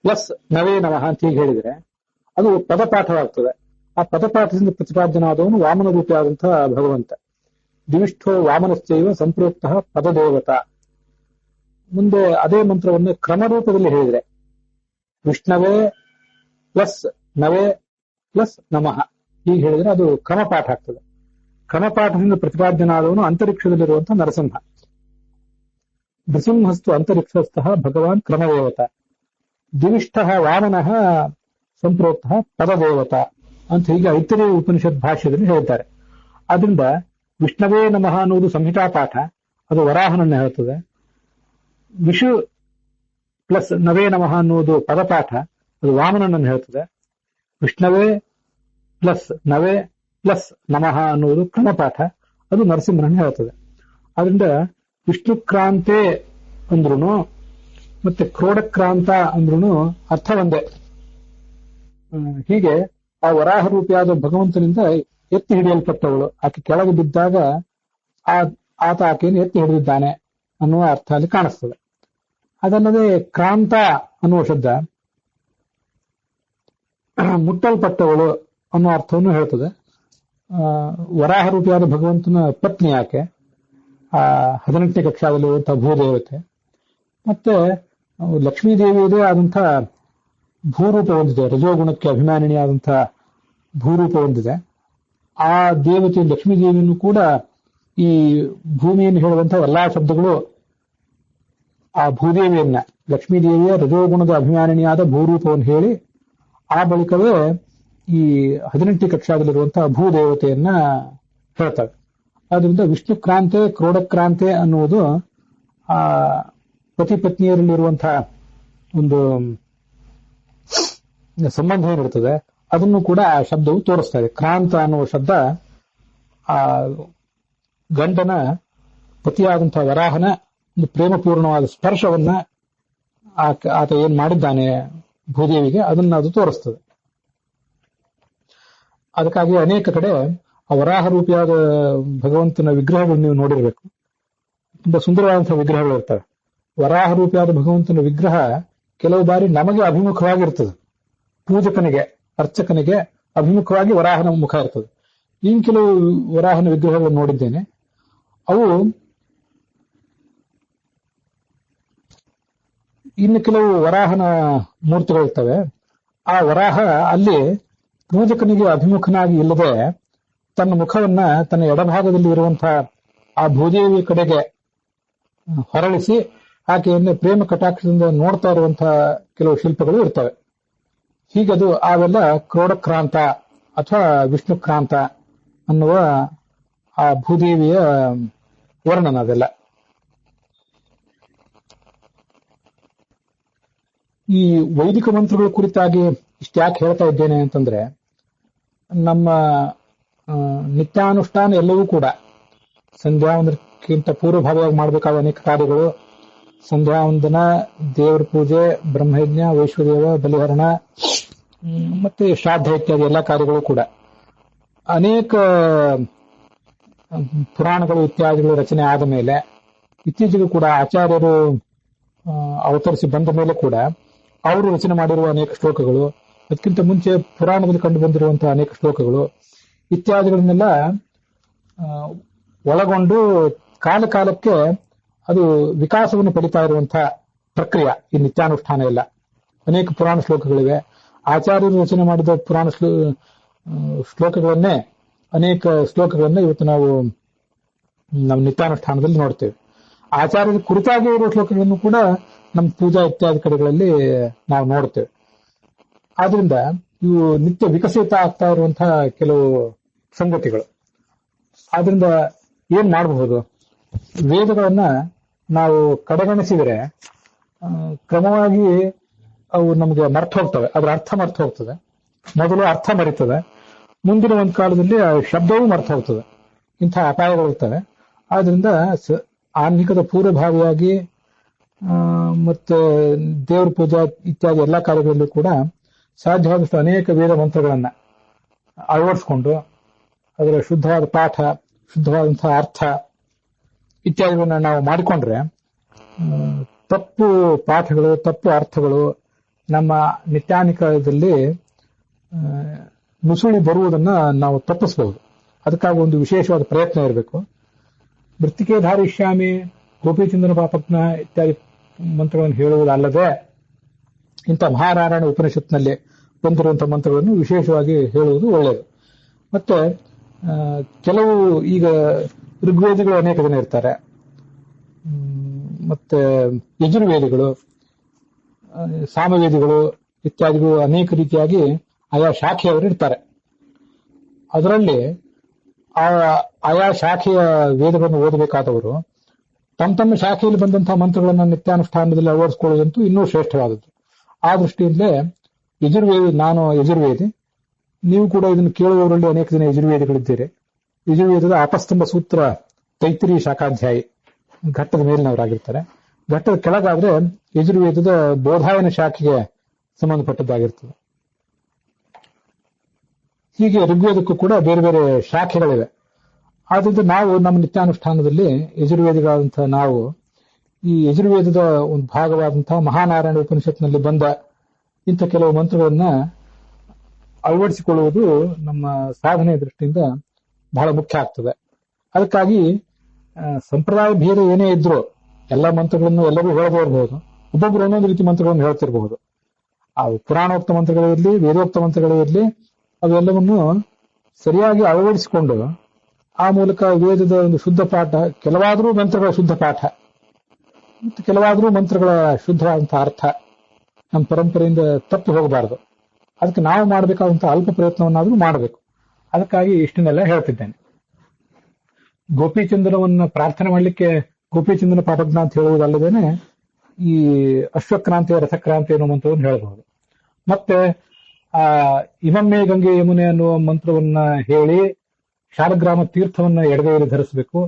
Speaker 1: ಪ್ಲಸ್ ನವೇ ನಮಃ ಅಂತ ಹೀಗೆ ಹೇಳಿದರೆ ಅದು ಪದಪಾಠವಾಗ್ತದೆ. ಆ ಪದಪಾಠದಿಂದ ಪ್ರತಿಪಾದ್ಯನಾದವನು ವಾಮನ ರೂಪಿಯಾದಂತಹ ಭಗವಂತ. ದಿವಿಷ್ಠೋ ವಾಮನಶ್ಚೈವ ಸಂಪ್ರೋಕ್ತಃ ಪದದೇವತ. ಮುಂದೆ ಅದೇ ಮಂತ್ರವನ್ನು ಕ್ರಮರೂಪದಲ್ಲಿ ಹೇಳಿದರೆ ವಿಷ್ಣವೇ ಪ್ಲಸ್ ನವೇ ಪ್ಲಸ್ ನಮಃ ಹೀಗೆ ಹೇಳಿದ್ರೆ ಅದು ಕ್ರಮಪಾಠ ಆಗ್ತದೆ. ಕ್ರಮಪಾಠದಿಂದ ಪ್ರತಿಪಾದ್ಯನಾದವನು ಅಂತರಿಕ್ಷದಲ್ಲಿರುವಂತಹ ನರಸಿಂಹ. ನೃಸಿಂಹಸ್ತು ಅಂತರಿಕ್ಷಸ್ಥಃ ಭಗವಾನ್ ಕ್ರಮದೇವತ. ದಿವಿಷ್ಠ ವಾಮನಃ ಸಂಪ್ರೋಕ್ತಃ ಪದದೇವತ ಅಂತ ಹೀಗೆ ಐತರೇಯ ಉಪನಿಷತ್ ಭಾಷ್ಯದಲ್ಲಿ ಹೇಳ್ತಾರೆ. ಆದ್ರಿಂದ ವಿಷ್ಣವೇ ನಮಃ ಅನ್ನುವುದು ಸಂಹಿತಾ ಪಾಠ, ಅದು ವರಾಹನನ್ನ ಹೇಳ್ತದೆ. ವಿಷು ಪ್ಲಸ್ ನವೇ ನಮಃ ಅನ್ನುವುದು ಪದಪಾಠ, ಅದು ವಾಮನನನ್ನು ಹೇಳ್ತದೆ. ವಿಷ್ಣವೇ ಪ್ಲಸ್ ನವೇ ಪ್ಲಸ್ ನಮಃ ಅನ್ನುವುದು ಕ್ರಮಪಾಠ, ಅದು ನರಸಿಂಹನನ್ನು ಹೇಳ್ತದೆ. ಆದ್ರಿಂದ ವಿಷ್ಣುಕ್ರಾಂತೆ ಅಂದ್ರೂ ಮತ್ತೆ ಕ್ರೋಡಕ್ರಾಂತ ಅಂದ್ರೂ ಅರ್ಥ ಒಂದೇ. ಹೀಗೆ ಆ ವರಾಹ ರೂಪಿಯಾದ ಭಗವಂತನಿಂದ ಎತ್ತಿ ಹಿಡಿಯಲ್ಪಟ್ಟವಳು. ಆಕೆ ಕೆಳಗೆ ಬಿದ್ದಾಗ ಆತ ಆಕೆಯನ್ನು ಎತ್ತಿ ಹಿಡಿದಿದ್ದಾನೆ ಅನ್ನುವ ಅರ್ಥ ಅಲ್ಲಿ ಕಾಣಿಸ್ತದೆ. ಅದಲ್ಲದೆ ಕ್ರಾಂತ ಅನ್ನುವ ಶಬ್ದ ಮುಟ್ಟಲ್ಪಟ್ಟವಳು ಅನ್ನೋ ಅರ್ಥವನ್ನು ಹೇಳ್ತದೆ. ವರಾಹ ರೂಪಿಯಾದ ಭಗವಂತನ ಪತ್ನಿ ಆಕೆ, 18ನೇ ಕಕ್ಷಾದಲ್ಲಿರುವಂತಹ ಭೂದೇವತೆ. ಮತ್ತೆ ಲಕ್ಷ್ಮೀದೇವಿಯದೇ ಆದಂತಹ ಭೂರೂಪ ಹೊಂದಿದೆ, ರಜೋಗುಣಕ್ಕೆ ಅಭಿಮಾನಿನಿಯಾದಂತಹ ಭೂರೂಪ ಹೊಂದಿದೆ. ಆ ದೇವತೆ ಲಕ್ಷ್ಮೀದೇವಿಯನ್ನು ಕೂಡ ಈ ಭೂಮಿಯನ್ನು ಹೇಳುವಂತಹ ಎಲ್ಲಾ ಶಬ್ದಗಳು ಆ ಭೂದೇವಿಯನ್ನ, ಲಕ್ಷ್ಮೀದೇವಿಯ ರಜೋಗುಣದ ಅಭಿಮಾನಿನಿಯಾದ ಭೂರೂಪವನ್ನು ಹೇಳಿ ಆ ಬಳಿಕವೇ ಈ 18ನೇ ಕಕ್ಷಾದಲ್ಲಿರುವಂತಹ ಭೂದೇವತೆಯನ್ನ ಹೇಳ್ತವೆ. ಆದ್ರಿಂದ ವಿಷ್ಣುಕ್ರಾಂತೆ ಕ್ರೋಡಕ್ರಾಂತೆ ಅನ್ನುವುದು ಆ ಪತಿ ಪತ್ನಿಯರಲ್ಲಿರುವಂತಹ ಒಂದು ಸಂಬಂಧ ಏನಿರ್ತದೆ ಅದನ್ನು ಕೂಡ ಆ ಶಬ್ದವು ತೋರಿಸ್ತಾ ಇದೆ. ಕ್ರಾಂತ ಅನ್ನುವ ಶಬ್ದ ಆ ಗಂಡನ ಪತಿಯಾದಂತಹ ವರಾಹನ ಒಂದು ಪ್ರೇಮಪೂರ್ಣವಾದ ಸ್ಪರ್ಶವನ್ನ ಆತ ಏನ್ ಮಾಡಿದ್ದಾನೆ ಭೂದೇವಿಗೆ ಅದನ್ನ ಅದು ತೋರಿಸ್ತದೆ. ಅದಕ್ಕಾಗಿ ಅನೇಕ ಕಡೆ ಆ ವರಾಹ ರೂಪಿಯಾದ ಭಗವಂತನ ವಿಗ್ರಹಗಳು ನೀವು ನೋಡಿರ್ಬೇಕು. ತುಂಬಾ ಸುಂದರವಾದಂತಹ ವಿಗ್ರಹಗಳು ಇರ್ತವೆ. ವರಾಹ ರೂಪಿಯಾದ ಭಗವಂತನ ವಿಗ್ರಹ ಕೆಲವು ಬಾರಿ ನಮಗೆ ಅಭಿಮುಖವಾಗಿರ್ತದೆ, ಪೂಜಕನಿಗೆ ಅರ್ಚಕನಿಗೆ ಅಭಿಮುಖವಾಗಿ ವರಾಹನ ಮುಖ ಇರ್ತದೆ. ಇನ್ನು ಕೆಲವು ವರಾಹನ ವಿಗ್ರಹಗಳನ್ನು ನೋಡಿದ್ದೇನೆ. ಅವು ಇನ್ನು ಕೆಲವು ವರಾಹನ ಮೂರ್ತಿಗಳಿರ್ತವೆ. ಆ ವರಾಹ ಅಲ್ಲಿ ಪೂಜಕನಿಗೆ ಅಭಿಮುಖನಾಗಿ ಇಲ್ಲದೆ ತನ್ನ ಮುಖವನ್ನ ತನ್ನ ಎಡಭಾಗದಲ್ಲಿ ಇರುವಂತಹ ಆ ಭೂದೇವಿಯ ಕಡೆಗೆ ಹೊರಳಿಸಿ ಆಕೆಯನ್ನು ಪ್ರೇಮ ಕಟಾಕ್ಷದಿಂದ ನೋಡ್ತಾ ಇರುವಂತಹ ಕೆಲವು ಶಿಲ್ಪಗಳು ಇರ್ತವೆ. ಹೀಗದು ಅವೆಲ್ಲ ಕ್ರೋಡಕ್ರಾಂತ ಅಥವಾ ವಿಷ್ಣುಕ್ರಾಂತ ಅನ್ನುವ ಆ ಭೂದೇವಿಯ ವರ್ಣನ. ಅದೆಲ್ಲ ಈ ವೈದಿಕ ಮಂತ್ರಗಳ ಕುರಿತಾಗಿ ಇಷ್ಟ್ಯಾಕೆ ಹೇಳ್ತಾ ಇದ್ದೇನೆ ಅಂತಂದ್ರೆ, ನಮ್ಮ ನಿತ್ಯಾನುಷ್ಠಾನ ಎಲ್ಲವೂ ಕೂಡ ಸಂಧ್ಯಾ ವಂದನಕ್ಕಿಂತ ಪೂರ್ವಭಾವಿಯಾಗಿ ಮಾಡಬೇಕಾದ ಅನೇಕ ಕಾರ್ಯಗಳು, ಸಂಧ್ಯಾ ವಂದನ, ದೇವರ ಪೂಜೆ, ಬ್ರಹ್ಮಯಜ್ಞ, ವೈಶ್ವದೇವ, ಬಲಿಹರಣ ಮತ್ತೆ ಶ್ರಾದ್ದ ಇತ್ಯಾದಿ ಎಲ್ಲ ಕಾರ್ಯಗಳು ಕೂಡ ಅನೇಕ ಪುರಾಣಗಳು ಇತ್ಯಾದಿಗಳು ರಚನೆ ಆದ ಮೇಲೆ, ಇತ್ತೀಚೆಗೂ ಕೂಡ ಆಚಾರ್ಯರು ಅವತರಿಸಿ ಬಂದ ಮೇಲೆ ಕೂಡ ಅವರು ರಚನೆ ಮಾಡಿರುವ ಅನೇಕ ಶ್ಲೋಕಗಳು, ಅದಕ್ಕಿಂತ ಮುಂಚೆ ಪುರಾಣದಲ್ಲಿ ಕಂಡು ಬಂದಿರುವಂತಹ ಅನೇಕ ಶ್ಲೋಕಗಳು ಇತ್ಯಾದಿಗಳನ್ನೆಲ್ಲ ಒಳಗೊಂಡು ಕಾಲ ಕಾಲಕ್ಕೆ ಅದು ವಿಕಾಸವನ್ನು ಪಡಿತಾ ಇರುವಂತಹ ಪ್ರಕ್ರಿಯೆ ಈ ನಿತ್ಯಾನುಷ್ಠಾನ ಎಲ್ಲ. ಅನೇಕ ಪುರಾಣ ಶ್ಲೋಕಗಳಿವೆ. ಆಚಾರ್ಯರು ರಚನೆ ಮಾಡಿದ ಪುರಾಣ ಶ್ಲೋಕಗಳನ್ನೇ ಅನೇಕ ಶ್ಲೋಕಗಳನ್ನೇ ಇವತ್ತು ನಾವು ನಮ್ಮ ನಿತ್ಯಾನುಷ್ಠಾನದಲ್ಲಿ ನೋಡ್ತೇವೆ. ಆಚಾರ್ಯರ ಕುರಿತಾಗಿ ಇರುವ ಶ್ಲೋಕಗಳನ್ನು ಕೂಡ ನಮ್ಮ ಪೂಜಾ ಇತ್ಯಾದಿ ಕಡೆಗಳಲ್ಲಿ ನಾವು ನೋಡ್ತೇವೆ. ಆದ್ರಿಂದ ಇವು ನಿತ್ಯ ವಿಕಸಿತ ಆಗ್ತಾ ಇರುವಂತಹ ಕೆಲವು ಸಂಗತಿಗಳು. ಆದ್ರಿಂದ ಏನ್ ಮಾಡಬಹುದು? ವೇದಗಳನ್ನ ನಾವು ಕಡೆಗಣಿಸಿದರೆ ಕ್ರಮವಾಗಿ ಅವು ನಮಗೆ ಮರ್ತು ಹೋಗ್ತವೆ, ಅದರ ಅರ್ಥ ಮರ್ತು ಹೋಗ್ತದೆ. ಮೊದಲು ಅರ್ಥ ಮರೀತದೆ, ಮುಂದಿನ ಒಂದು ಕಾಲದಲ್ಲಿ ಆ ಶಬ್ದವೂ ಮರ್ತು ಹೋಗ್ತದೆ. ಇಂಥ ಅಪಾಯಗಳಿರ್ತವೆ. ಆದ್ರಿಂದ ಆನ್ನಿಕದ ಪೂರ್ವಭಾವಿಯಾಗಿ ಮತ್ತೆ ದೇವ್ರ ಪೂಜಾ ಇತ್ಯಾದಿ ಎಲ್ಲಾ ಕಾರ್ಯಗಳಲ್ಲೂ ಕೂಡ ಸಾಧ್ಯವಾದಷ್ಟು ಅನೇಕ ವೇದ ಮಂತ್ರಗಳನ್ನ ಅಳವಡಿಸಿಕೊಂಡು ಅದರ ಶುದ್ಧವಾದ ಪಾಠ, ಶುದ್ಧವಾದಂತಹ ಅರ್ಥ ಇತ್ಯಾದಿಗಳನ್ನ ನಾವು ಮಾಡಿಕೊಂಡ್ರೆ ತಪ್ಪು ಪಾಠಗಳು, ತಪ್ಪು ಅರ್ಥಗಳು ನಮ್ಮ ನಿತ್ಯಾನಿಕದಲ್ಲಿ ನುಸುಳಿ ಬರುವುದನ್ನ ನಾವು ತಪ್ಪಿಸಬಹುದು. ಅದಕ್ಕಾಗಿ ಒಂದು ವಿಶೇಷವಾದ ಪ್ರಯತ್ನ ಇರಬೇಕು. ಮೃತ್ತಿಕೆ ಧಾರಿಷ್ಯಾಮಿ, ಗೋಪಿಚಂದ್ರನ ಪಾಪಜ್ಞ ಇತ್ಯಾದಿ ಮಂತ್ರಗಳನ್ನು ಹೇಳುವುದಲ್ಲದೆ ಇಂಥ ಮಹಾನಾರಾಯಣ ಉಪನಿಷತ್ನಲ್ಲಿ ಬಂದಿರುವಂತಹ ಮಂತ್ರಗಳನ್ನು ವಿಶೇಷವಾಗಿ ಹೇಳುವುದು ಒಳ್ಳೆಯದು. ಮತ್ತೆ ಕೆಲವು ಈಗ ಋಗ್ವೇದಿಗಳು ಅನೇಕ ಜನ ಇರ್ತಾರೆ, ಮತ್ತೆ ಯಜುರ್ವೇದಿಗಳು, ಸಾಮವೇದಿಗಳು ಇತ್ಯಾದಿಗಳು ಅನೇಕ ರೀತಿಯಾಗಿ ಆಯಾ ಶಾಖೆಯವರು ಇರ್ತಾರೆ. ಅದರಲ್ಲಿ ಆಯಾ ಶಾಖೆಯ ವೇದಗಳನ್ನು ಓದಬೇಕಾದವರು ತಮ್ಮ ತಮ್ಮ ಶಾಖೆಯಲ್ಲಿ ಬಂದಂತಹ ಮಂತ್ರಗಳನ್ನು ನಿತ್ಯಾನುಷ್ಠಾನದಲ್ಲಿ ಅಳವಡಿಸಿಕೊಳ್ಳುವುದಂತೂ ಇನ್ನೂ ಶ್ರೇಷ್ಠವಾದದ್ದು. ಆ ದೃಷ್ಟಿಯಿಂದಲೇ ನಾನು ಯಜುರ್ವೇದಿ, ನೀವು ಕೂಡ ಇದನ್ನು ಕೇಳುವವರಲ್ಲಿ ಅನೇಕ ಜನ ಯಜುರ್ವೇದಿಗಳಿದ್ದೀರಿ. ಯಜುರ್ವೇದದ ಅಪಸ್ತಂಭ ಸೂತ್ರ ತೈತ್ರಿ ಶಾಖಾಧ್ಯಾಯಿ ಘಟ್ಟದ ಮೇಲಿನವರಾಗಿರ್ತಾರೆ. ಘಟ್ಟದ ಕೆಳಗಾದ್ರೆ ಯಜುರ್ವೇದದ ಬೋಧಾಯನ ಶಾಖೆಗೆ ಸಂಬಂಧಪಟ್ಟದ್ದಾಗಿರ್ತದೆ. ಹೀಗೆ ಋಗ್ವೇದಕ್ಕೂ ಕೂಡ ಬೇರೆ ಬೇರೆ ಶಾಖೆಗಳಿವೆ. ಆದ್ರಿಂದ ನಾವು ನಮ್ಮ ನಿತ್ಯಾನುಷ್ಠಾನದಲ್ಲಿ ಯಜುರ್ವೇದಿಗಳಾದಂತಹ ನಾವು ಈ ಯಜುರ್ವೇದದ ಒಂದು ಭಾಗವಾದಂತಹ ಮಹಾನಾರಾಯಣ ಉಪನಿಷತ್ನಲ್ಲಿ ಬಂದ ಇಂಥ ಕೆಲವು ಮಂತ್ರಗಳನ್ನ ಅಳವಡಿಸಿಕೊಳ್ಳುವುದು ನಮ್ಮ ಸಾಧನೆಯ ದೃಷ್ಟಿಯಿಂದ ಬಹಳ ಮುಖ್ಯ ಆಗ್ತದೆ. ಅದಕ್ಕಾಗಿ ಸಂಪ್ರದಾಯ ಭೇದ ಏನೇ ಇದ್ರೂ ಎಲ್ಲ ಮಂತ್ರಗಳನ್ನು ಎಲ್ಲರೂ ಹೇಳದೇ ಇರಬಹುದು. ಒಬ್ಬೊಬ್ಬರು ಒಂದೊಂದು ರೀತಿ ಮಂತ್ರಗಳನ್ನು ಹೇಳ್ತಿರಬಹುದು. ಆ ಪುರಾಣೋಕ್ತ ಮಂತ್ರಗಳೇ ಇರಲಿ, ವೇದೋಕ್ತ ಮಂತ್ರಗಳೇ ಇರಲಿ, ಅವೆಲ್ಲವನ್ನು ಸರಿಯಾಗಿ ಅಳವಡಿಸಿಕೊಂಡು ಆ ಮೂಲಕ ವೇದದ ಒಂದು ಶುದ್ಧ ಪಾಠ, ಕೆಲವಾದರೂ ಮಂತ್ರಗಳ ಶುದ್ಧ ಪಾಠ ಮತ್ತು ಕೆಲವಾದರೂ ಮಂತ್ರಗಳ ಶುದ್ಧವಾದಂತಹ ಅರ್ಥ ನಮ್ಮ ಪರಂಪರೆಯಿಂದ ತಪ್ಪಿ ಹೋಗಬಾರದು. ಅದಕ್ಕೆ ನಾವು ಮಾಡಬೇಕಾದಂತಹ ಅಲ್ಪ ಪ್ರಯತ್ನವನ್ನಾದರೂ ಮಾಡಬೇಕು. ಅದಕ್ಕಾಗಿ ಇಷ್ಟನ್ನೆಲ್ಲ ಹೇಳ್ತಿದ್ದೇನೆ. ಗೋಪಿಚಂದ್ರವನ್ನ ಪ್ರಾರ್ಥನೆ ಮಾಡಲಿಕ್ಕೆ ಗೋಪಿಚಂದ್ರನ ಪಾಪಜ್ಞ ಅಂತ ಹೇಳುವುದಲ್ಲದೇನೆ ಈ ಅಶ್ವಕ್ರಾಂತಿಯ ರಥಕ್ರಾಂತಿ ಅನ್ನೋ ಮಂತ್ರವನ್ನು ಹೇಳಬಹುದು. ಮತ್ತೆ ಇಮಮ್ಮೆ ಗಂಗೆ ಯಮುನೆ ಅನ್ನುವ ಮಂತ್ರವನ್ನ ಹೇಳಿ ಶಾಲಗ್ರಾಮ ತೀರ್ಥವನ್ನ ಎಡಗೈಯಲ್ಲಿ ಧರಿಸಬೇಕು.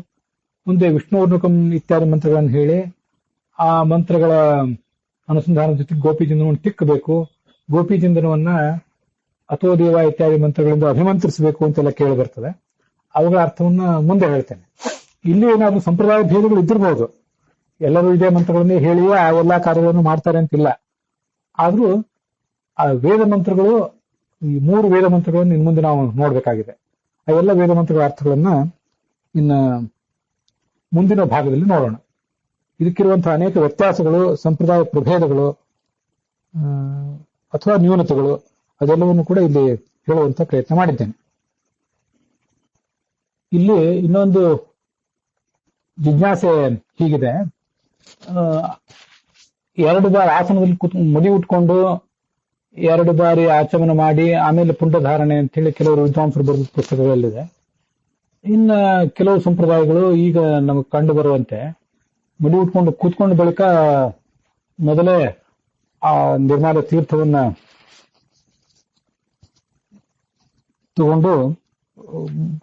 Speaker 1: ಮುಂದೆ ವಿಷ್ಣುವರ್ಣಕಂ ಇತ್ಯಾದಿ ಮಂತ್ರಗಳನ್ನು ಹೇಳಿ ಆ ಮಂತ್ರಗಳ ಅನುಸಂಧಾನದ ಜೊತೆಗೆ ಗೋಪಿಚಂದ್ರವನ್ನು ತಿಕ್ಕಬೇಕು. ಗೋಪಿಚಂದ್ರವನ್ನ ಅಥೋ ದೇವ ಇತ್ಯಾದಿ ಮಂತ್ರಗಳಿಂದ ಅಭಿಮಂತ್ರಿಸಬೇಕು ಅಂತೆಲ್ಲ ಕೇಳಿ ಬರ್ತದೆ. ಅವುಗಳ ಅರ್ಥವನ್ನ ಮುಂದೆ ಹೇಳ್ತೇನೆ. ಇಲ್ಲಿ ಏನಾದ್ರೂ ಸಂಪ್ರದಾಯ ಭೇದಗಳು ಇದ್ದಿರಬಹುದು. ಎಲ್ಲರೂ ಇದೇ ಮಂತ್ರಗಳನ್ನೇ ಹೇಳಿಯೇ ಆ ಎಲ್ಲಾ ಕಾರ್ಯಗಳನ್ನು ಮಾಡ್ತಾರೆ ಅಂತಿಲ್ಲ. ಆದ್ರೂ ಆ ವೇದ ಮಂತ್ರಗಳು, ಈ 3 ವೇದ ಮಂತ್ರಗಳನ್ನು ಇನ್ನು ಮುಂದೆ ನಾವು ನೋಡ್ಬೇಕಾಗಿದೆ. ಆ ಎಲ್ಲ ವೇದ ಮಂತ್ರಗಳ ಅರ್ಥಗಳನ್ನ ಇನ್ನು ಮುಂದಿನ ಭಾಗದಲ್ಲಿ ನೋಡೋಣ. ಇದಕ್ಕಿರುವಂತಹ ಅನೇಕ ವ್ಯತ್ಯಾಸಗಳು, ಸಂಪ್ರದಾಯ ಪ್ರಭೇದಗಳು ಅಥವಾ ನ್ಯೂನತೆಗಳು ಅದೆಲ್ಲವನ್ನು ಕೂಡ ಇಲ್ಲಿ ಹೇಳುವಂತ ಪ್ರಯತ್ನ ಮಾಡಿದ್ದೇನೆ. ಇಲ್ಲಿ ಇನ್ನೊಂದು ಜಿಜ್ಞಾಸೆ ಹೀಗಿದೆ. 2 ಬಾರಿ ಆಸನದಲ್ಲಿ ಮುಡಿ ಉಟ್ಕೊಂಡು 2 ಬಾರಿ ಆಚಮನ ಮಾಡಿ ಆಮೇಲೆ ಪುಂಡಧಾರಣೆ ಅಂತೇಳಿ ಕೆಲವರು ವಿದ್ವಾಂಸರು ಬರೆದ ಪುಸ್ತಕಗಳಲ್ಲಿದೆ. ಇನ್ನ ಕೆಲವು ಸಂಪ್ರದಾಯಗಳು ಈಗ ನಮಗೆ ಕಂಡು ಬರುವಂತೆ ಮುಡಿ ಉಟ್ಕೊಂಡು ಕೂತ್ಕೊಂಡ ಬಳಿಕ ಮೊದಲೇ ಆ ನಿರ್ಮಾಲ ತೀರ್ಥವನ್ನ ತಗೊಂಡು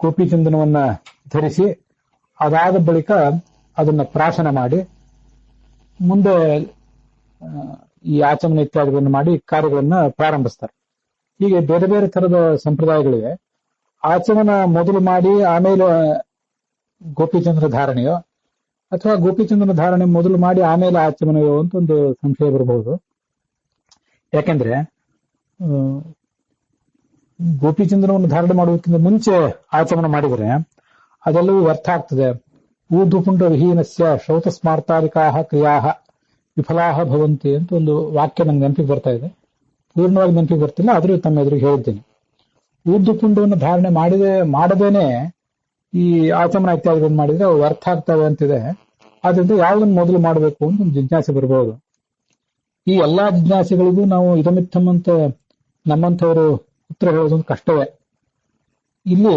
Speaker 1: ಗೋಪಿಚಂದನವನ್ನ ಧರಿಸಿ ಅದಾದ ಬಳಿಕ ಅದನ್ನ ಪ್ರಾಶನ ಮಾಡಿ ಮುಂದೆ ಈ ಆಚಮನ ಇತ್ಯಾದಿಗಳನ್ನು ಮಾಡಿ ಕಾರ್ಯಗಳನ್ನ ಪ್ರಾರಂಭಿಸ್ತಾರೆ. ಹೀಗೆ ಬೇರೆ ಬೇರೆ ತರದ ಸಂಪ್ರದಾಯಗಳಿವೆ. ಆಚಮನ ಮೊದಲು ಮಾಡಿ ಆಮೇಲೆ ಗೋಪಿಚಂದ್ರ ಧಾರಣೆಯೋ ಅಥವಾ ಗೋಪಿಚಂದ್ರನ ಧಾರಣೆ ಮೊದಲು ಮಾಡಿ ಆಮೇಲೆ ಆಚಮನವೋ ಅಂತ ಒಂದು ಸಂಶಯ ಬರಬಹುದು. ಯಾಕೆಂದ್ರೆ ಗೋಪಿಚಂದ್ರವನ್ನು ಧಾರಣೆ ಮಾಡುವುದಕ್ಕಿಂತ ಮುಂಚೆ ಆಚಮನ ಮಾಡಿದರೆ ಅದೆಲ್ಲವೂ ವ್ಯರ್ಥ ಆಗ್ತದೆ. ಊರ್ಧ್ವಪುಂಡ ವಿಹೀನಸ್ಯ ಶ್ರೌತ ಸ್ಮಾರ್ತಾರಿಕಾ ಕ್ರಿಯಾ ವಿಫಲಾಹ ಭವಂತಿ ಅಂತ ಒಂದು ವಾಕ್ಯ ನಂಗೆ ನೆನಪಿಗೆ ಬರ್ತಾ ಇದೆ. ಪೂರ್ಣವಾಗಿ ನೆನಪಿಗೆ ಬರ್ತಿಲ್ಲ, ಆದರೂ ತಮ್ಮ ಎದುರಿಗೆ ಹೇಳಿದ್ದೇನೆ. ಊರ್ಧ್ವಪುಂಡವನ್ನು ಧಾರಣೆ ಮಾಡದೇನೆ ಈ ಆಚಮನ ಇತ್ಯಾದಿಗಳನ್ನು ಮಾಡಿದ್ರೆ ಅವು ವ್ಯರ್ಥ ಆಗ್ತವೆ ಅಂತಿದೆ. ಆದ್ರಿಂದ ಯಾವುದನ್ನು ಮೊದಲು ಮಾಡಬೇಕು ಅಂತ ಒಂದು ಜಿಜ್ಞಾಸೆ ಬರಬಹುದು. ಈ ಎಲ್ಲಾ ಜಿಜ್ಞಾಸೆಗಳಿಗೂ ನಾವು ಇದಮಿತ್ತಂ ಅಂತ ನಮ್ಮಂಥವರು ಉತ್ತರ ಹೇಳೋದು ಕಷ್ಟವೇ. ಇಲ್ಲಿ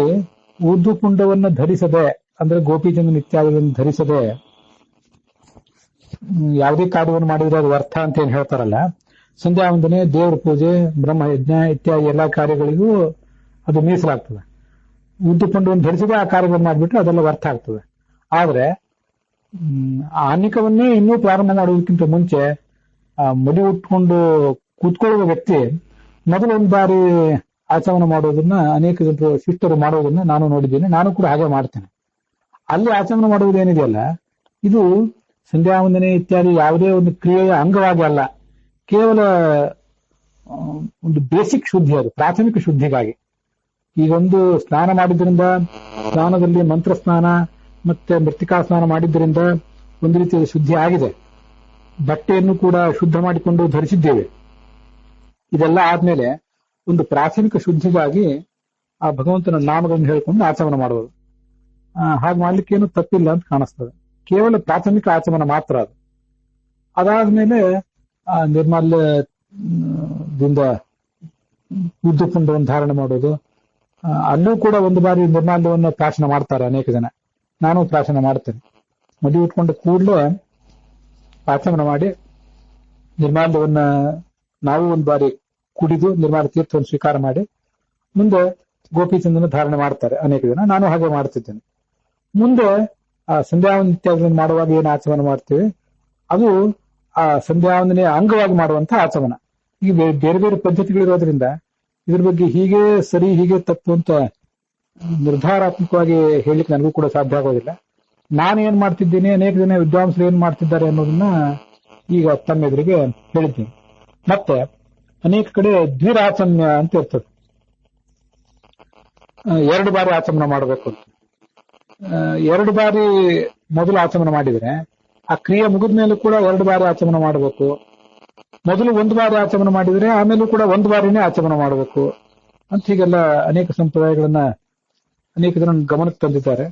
Speaker 1: ಊರ್ಧ್ವಪುಂಡವನ್ನು ಧರಿಸದೆ ಅಂದ್ರೆ ಗೋಪಿಚಂದನ ಇತ್ಯಾದಿಗಳನ್ನು ಧರಿಸದೆ ಯಾವುದೇ ಕಾರ್ಯವನ್ನು ಮಾಡಿದ್ರೆ ಅದು ವ್ಯರ್ಥ ಅಂತ ಏನ್ ಹೇಳ್ತಾರಲ್ಲ, ಸಂಧ್ಯಾ ವಂದನೆ, ದೇವ್ರ ಪೂಜೆ, ಬ್ರಹ್ಮಯಜ್ಞ ಇತ್ಯಾದಿ ಎಲ್ಲಾ ಕಾರ್ಯಗಳಿಗೂ ಅದು ಮೀಸಲಾಗ್ತದೆ. ಊರ್ಧ್ವಪುಂಡವನ್ನು ಧರಿಸದೆ ಆ ಕಾರ್ಯಗಳನ್ನು ಮಾಡಿಬಿಟ್ರೆ ಅದೆಲ್ಲ ವ್ಯರ್ಥ ಆಗ್ತದೆ. ಆದ್ರೆ ಆ ಆನಿಕವನ್ನೇ ಇನ್ನೂ ಪ್ರಾರಂಭ ಮಾಡುವುದಕ್ಕಿಂತ ಮುಂಚೆ ಮಡಿ ಉಟ್ಕೊಂಡು ಕೂತ್ಕೊಳ್ಳುವ ವ್ಯಕ್ತಿ ಮೊದಲು ಒಂದು ಬಾರಿ ಆಚಮನ ಮಾಡೋದನ್ನ ಅನೇಕ ಜನರು ಶಿಷ್ಟರು ಮಾಡೋದನ್ನ ನಾನು ನೋಡಿದ್ದೇನೆ. ನಾನು ಕೂಡ ಹಾಗೆ ಮಾಡ್ತೇನೆ. ಅಲ್ಲಿ ಆಚಮನ ಮಾಡುವುದೇನಿದೆಯಲ್ಲ, ಇದು ಸಂಧ್ಯಾ ವಂದನೆ ಇತ್ಯಾದಿ ಯಾವುದೇ ಒಂದು ಕ್ರಿಯೆಯ ಅಂಗವಾಗಿ ಅಲ್ಲ, ಕೇವಲ ಒಂದು ಬೇಸಿಕ್ ಶುದ್ಧಿ, ಅದು ಪ್ರಾಥಮಿಕ ಶುದ್ಧಿಗಾಗಿ. ಈಗೊಂದು ಸ್ನಾನ ಮಾಡಿದ್ರಿಂದ, ಸ್ನಾನದಲ್ಲಿ ಮಂತ್ರ ಸ್ನಾನ ಮತ್ತೆ ಮೃತ್ತಿಕಾ ಸ್ನಾನ ಮಾಡಿದ್ದರಿಂದ ಒಂದು ರೀತಿಯ ಶುದ್ಧಿ ಆಗಿದೆ. ಬಟ್ಟೆಯನ್ನು ಕೂಡ ಶುದ್ಧ ಮಾಡಿಕೊಂಡು ಧರಿಸಿದ್ದೇವೆ. ಇದೆಲ್ಲ ಆದ್ಮೇಲೆ ಒಂದು ಪ್ರಾಥಮಿಕ ಶುದ್ಧಿಗಾಗಿ ಆ ಭಗವಂತನ ನಾಮಗಳನ್ನು ಹೇಳಿಕೊಂಡು ಆಚಮನ ಮಾಡುವುದು. ಹಾಗೆ ಮಾಡ್ಲಿಕ್ಕೇನು ತಪ್ಪಿಲ್ಲ ಅಂತ ಕಾಣಿಸ್ತದೆ. ಕೇವಲ ಪ್ರಾಥಮಿಕ ಆಚಮನ ಮಾತ್ರ ಅದು. ಅದಾದ್ಮೇಲೆ ಆ ನಿರ್ಮಾಲ್ಯದಿಂದ ಊರ್ಧ್ವಪುಂಡವನ್ನು ಧಾರಣೆ ಮಾಡೋದು. ಅಲ್ಲೂ ಕೂಡ ಒಂದು ಬಾರಿ ನಿರ್ಮಾಲ್ಯವನ್ನು ಪ್ರಾಶನ ಮಾಡ್ತಾರೆ ಅನೇಕ ಜನ. ನಾನು ಪ್ರಾಶನ ಮಾಡ್ತೇನೆ. ಮಡಿ ಉಟ್ಕೊಂಡ ಕೂಡಲೇ ಆಚಮನ ಮಾಡಿ ನಿರ್ಮಾಲ್ಯವನ್ನ ನಾವು ಒಂದು ಬಾರಿ ಕುಡಿದು ನಿರ್ಮಾಲ ತೀರ್ಥವನ್ನು ಸ್ವೀಕಾರ ಮಾಡಿ ಮುಂದೆ ಗೋಪಿಚಂದನ ಧಾರಣೆ ಮಾಡ್ತಾರೆ ಅನೇಕ ಜನ. ನಾನು ಹಾಗೆ ಮಾಡ್ತಿದ್ದೇನೆ. ಮುಂದೆ ಆ ಸಂಧ್ಯಾವಂದನೆ ಇತ್ಯಾದಿಗಳನ್ನು ಮಾಡುವಾಗ ಏನು ಆಚಮನ ಮಾಡ್ತೀವಿ ಅದು ಆ ಸಂಧ್ಯಾವಂದನೆಯ ಅಂಗವಾಗಿ ಮಾಡುವಂತ ಆಚಮನ. ಈಗ ಬೇರೆ ಬೇರೆ ಪದ್ಧತಿಗಳಿರೋದ್ರಿಂದ ಇದ್ರ ಬಗ್ಗೆ ಹೀಗೆ ಸರಿ ಹೀಗೆ ತಪ್ಪು ಅಂತ ನಿರ್ಧಾರಾತ್ಮಕವಾಗಿ ಹೇಳಲಿಕ್ಕೆ ನನಗೂ ಕೂಡ ಸಾಧ್ಯ ಆಗೋದಿಲ್ಲ. ನಾನು ಏನ್ ಮಾಡ್ತಿದ್ದೀನಿ, ಅನೇಕ ಜನ ವಿದ್ವಾಂಸರು ಏನ್ ಮಾಡ್ತಿದ್ದಾರೆ ಅನ್ನೋದನ್ನ ಈಗ ತಮ್ಮ ಎದುರಿಗೆ ಹೇಳಿದ್ದೀನಿ. ಮತ್ತೆ ಅನೇಕ ಕಡೆ ದ್ವಿರಾಚಮ್ಯ ಅಂತ ಇರ್ತದೆ. 2 ಬಾರಿ ಆಚಮನ ಮಾಡಬೇಕು ಅಂತ. 2 ಬಾರಿ ಮೊದಲು ಆಚಮನ ಮಾಡಿದ್ರೆ ಆ ಕ್ರಿಯೆ ಮುಗಿದ ಮೇಲೂ ಕೂಡ 2 ಬಾರಿ ಆಚಮನ ಮಾಡಬೇಕು. ಮೊದಲು 1 ಬಾರಿ ಆಚಮನ ಮಾಡಿದ್ರೆ ಆಮೇಲೂ ಕೂಡ 1 ಬಾರಿನೇ ಆಚಮನ ಮಾಡಬೇಕು ಅಂತ ಹೀಗೆಲ್ಲ ಅನೇಕ ಸಂಪ್ರದಾಯಗಳನ್ನ ಅನೇಕ ಜನ ಗಮನಕ್ಕೆ ತಂದಿದ್ದಾರೆ.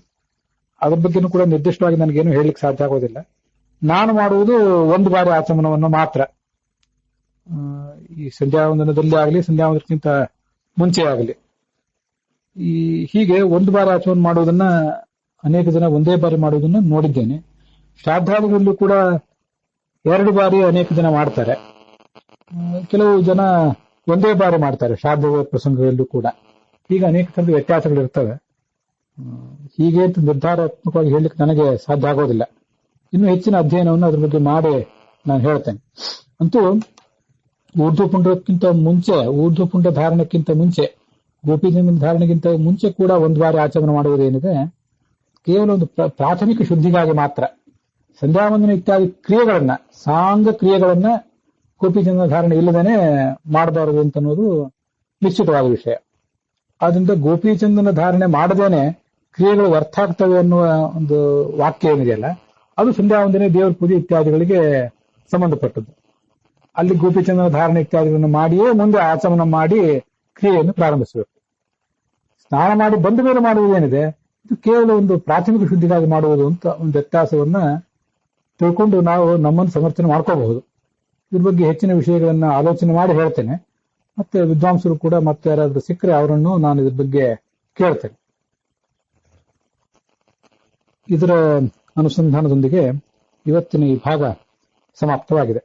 Speaker 1: ಅದ್ರ ಬಗ್ಗೆನೂ ಕೂಡ ನಿರ್ದಿಷ್ಟವಾಗಿ ನನಗೇನು ಹೇಳಲಿಕ್ಕೆ ಸಾಧ್ಯ ಆಗೋದಿಲ್ಲ. ನಾನು ಮಾಡುವುದು 1 ಬಾರಿ ಆಚಮನವನ್ನು ಮಾತ್ರ. ಈ ಸಂಧ್ಯಾವಂದನದಲ್ಲಿ ಆಗಲಿ ಸಂಧ್ಯಾವಂದನಕ್ಕಿಂತ ಮುಂಚೆ ಆಗಲಿ ಹೀಗೆ 1 ಬಾರಿ ಆಚಮನ ಮಾಡುವುದನ್ನ ಅನೇಕ ಜನ ಒಂದೇ ಬಾರಿ ಮಾಡುವುದನ್ನ ನೋಡಿದ್ದೇನೆ. ಶ್ರಾದ್ದಾದಿಗಳಲ್ಲೂ ಕೂಡ 2 ಬಾರಿ ಅನೇಕ ಜನ ಮಾಡ್ತಾರೆ. ಕೆಲವು ಜನ ಒಂದೇ ಬಾರಿ ಮಾಡ್ತಾರೆ ಶ್ರಾದ್ದದ ಪ್ರಸಂಗದಲ್ಲೂ ಕೂಡ. ಹೀಗೆ ಅನೇಕ ತರದ ವ್ಯತ್ಯಾಸಗಳಿರ್ತವೆ. ಹೀಗೆ ಅಂತ ನಿರ್ಧಾರಾತ್ಮಕವಾಗಿ ಹೇಳಲಿಕ್ಕೆ ನನಗೆ ಸಾಧ್ಯ ಆಗೋದಿಲ್ಲ. ಇನ್ನು ಹೆಚ್ಚಿನ ಅಧ್ಯಯನವನ್ನು ಅದ್ರ ಬಗ್ಗೆ ಮಾಡಿ ನಾನು ಹೇಳ್ತೇನೆ. ಅಂತೂ ಊರ್ಧ್ವಪುಂಡಕ್ಕಿಂತ ಮುಂಚೆ, ಊರ್ಧ್ವಪುಂಡ ಧಾರಣಕ್ಕಿಂತ ಮುಂಚೆ, ಗೋಪಿಚಂದನ ಧಾರಣೆಗಿಂತ ಮುಂಚೆ ಕೂಡ 1 ಬಾರಿ ಆಚಮನ ಮಾಡುವುದೇನಿದೆ ಕೇವಲ ಒಂದು ಪ್ರಾಥಮಿಕ ಶುದ್ಧಿಗಾಗಿ ಮಾತ್ರ. ಸಂಧ್ಯಾವಂದನೆ ಇತ್ಯಾದಿ ಕ್ರಿಯೆಗಳನ್ನ, ಸಾಂಗ ಕ್ರಿಯೆಗಳನ್ನ ಗೋಪಿಚಂದನ ಧಾರಣೆ ಇಲ್ಲದೇನೆ ಮಾಡಬಾರದು ಅಂತ ಅನ್ನೋದು ನಿಶ್ಚಿತವಾದ ವಿಷಯ. ಆದ್ರಿಂದ ಗೋಪಿಚಂದನ ಧಾರಣೆ ಮಾಡದೇನೆ ಕ್ರಿಯೆಗಳು ವ್ಯರ್ಥ ಆಗ್ತವೆ ಅನ್ನುವ ಒಂದು ವಾಕ್ಯ ಏನಿದೆಯಲ್ಲ, ಅದು ಸಂಧ್ಯಾವಂದನೆ, ದೇವರ ಪೂಜೆ ಇತ್ಯಾದಿಗಳಿಗೆ ಸಂಬಂಧಪಟ್ಟದ್ದು. ಅಲ್ಲಿ ಗೋಪಿಚಂದನ ಧಾರಣೆ ಇತ್ಯಾದಿಗಳನ್ನು ಮಾಡಿಯೇ ಮುಂದೆ ಆಚಮನ ಮಾಡಿ ಕ್ರಿಯೆಯನ್ನು ಪ್ರಾರಂಭಿಸಬೇಕು. ಸ್ನಾನ ಮಾಡಿ ಬಂದ ಮೇಲೆ ಮಾಡುವುದೇನಿದೆ ಇದು ಕೇವಲ ಒಂದು ಪ್ರಾಥಮಿಕ ಶುದ್ಧಿಗಾಗಿ ಮಾಡುವುದು ಅಂತ ಒಂದು ವ್ಯತ್ಯಾಸವನ್ನ ತಿಳ್ಕೊಂಡು ನಾವು ನಮ್ಮನ್ನು ಸಮರ್ಥನೆ ಮಾಡ್ಕೋಬಹುದು. ಇದ್ರ ಬಗ್ಗೆ ಹೆಚ್ಚಿನ ವಿಷಯಗಳನ್ನ ಆಲೋಚನೆ ಮಾಡಿ ಹೇಳ್ತೇನೆ. ಮತ್ತೆ ವಿದ್ವಾಂಸರು ಕೂಡ ಮತ್ತೆ ಯಾರಾದ್ರೂ ಸಿಕ್ಕರೆ ಅವರನ್ನು ನಾನು ಇದ್ರ ಬಗ್ಗೆ ಕೇಳ್ತೇನೆ. ಇದರ ಅನುಸಂಧಾನದೊಂದಿಗೆ ಇವತ್ತಿನ ಈ ಭಾಗ ಸಮಾಪ್ತವಾಗಿದೆ.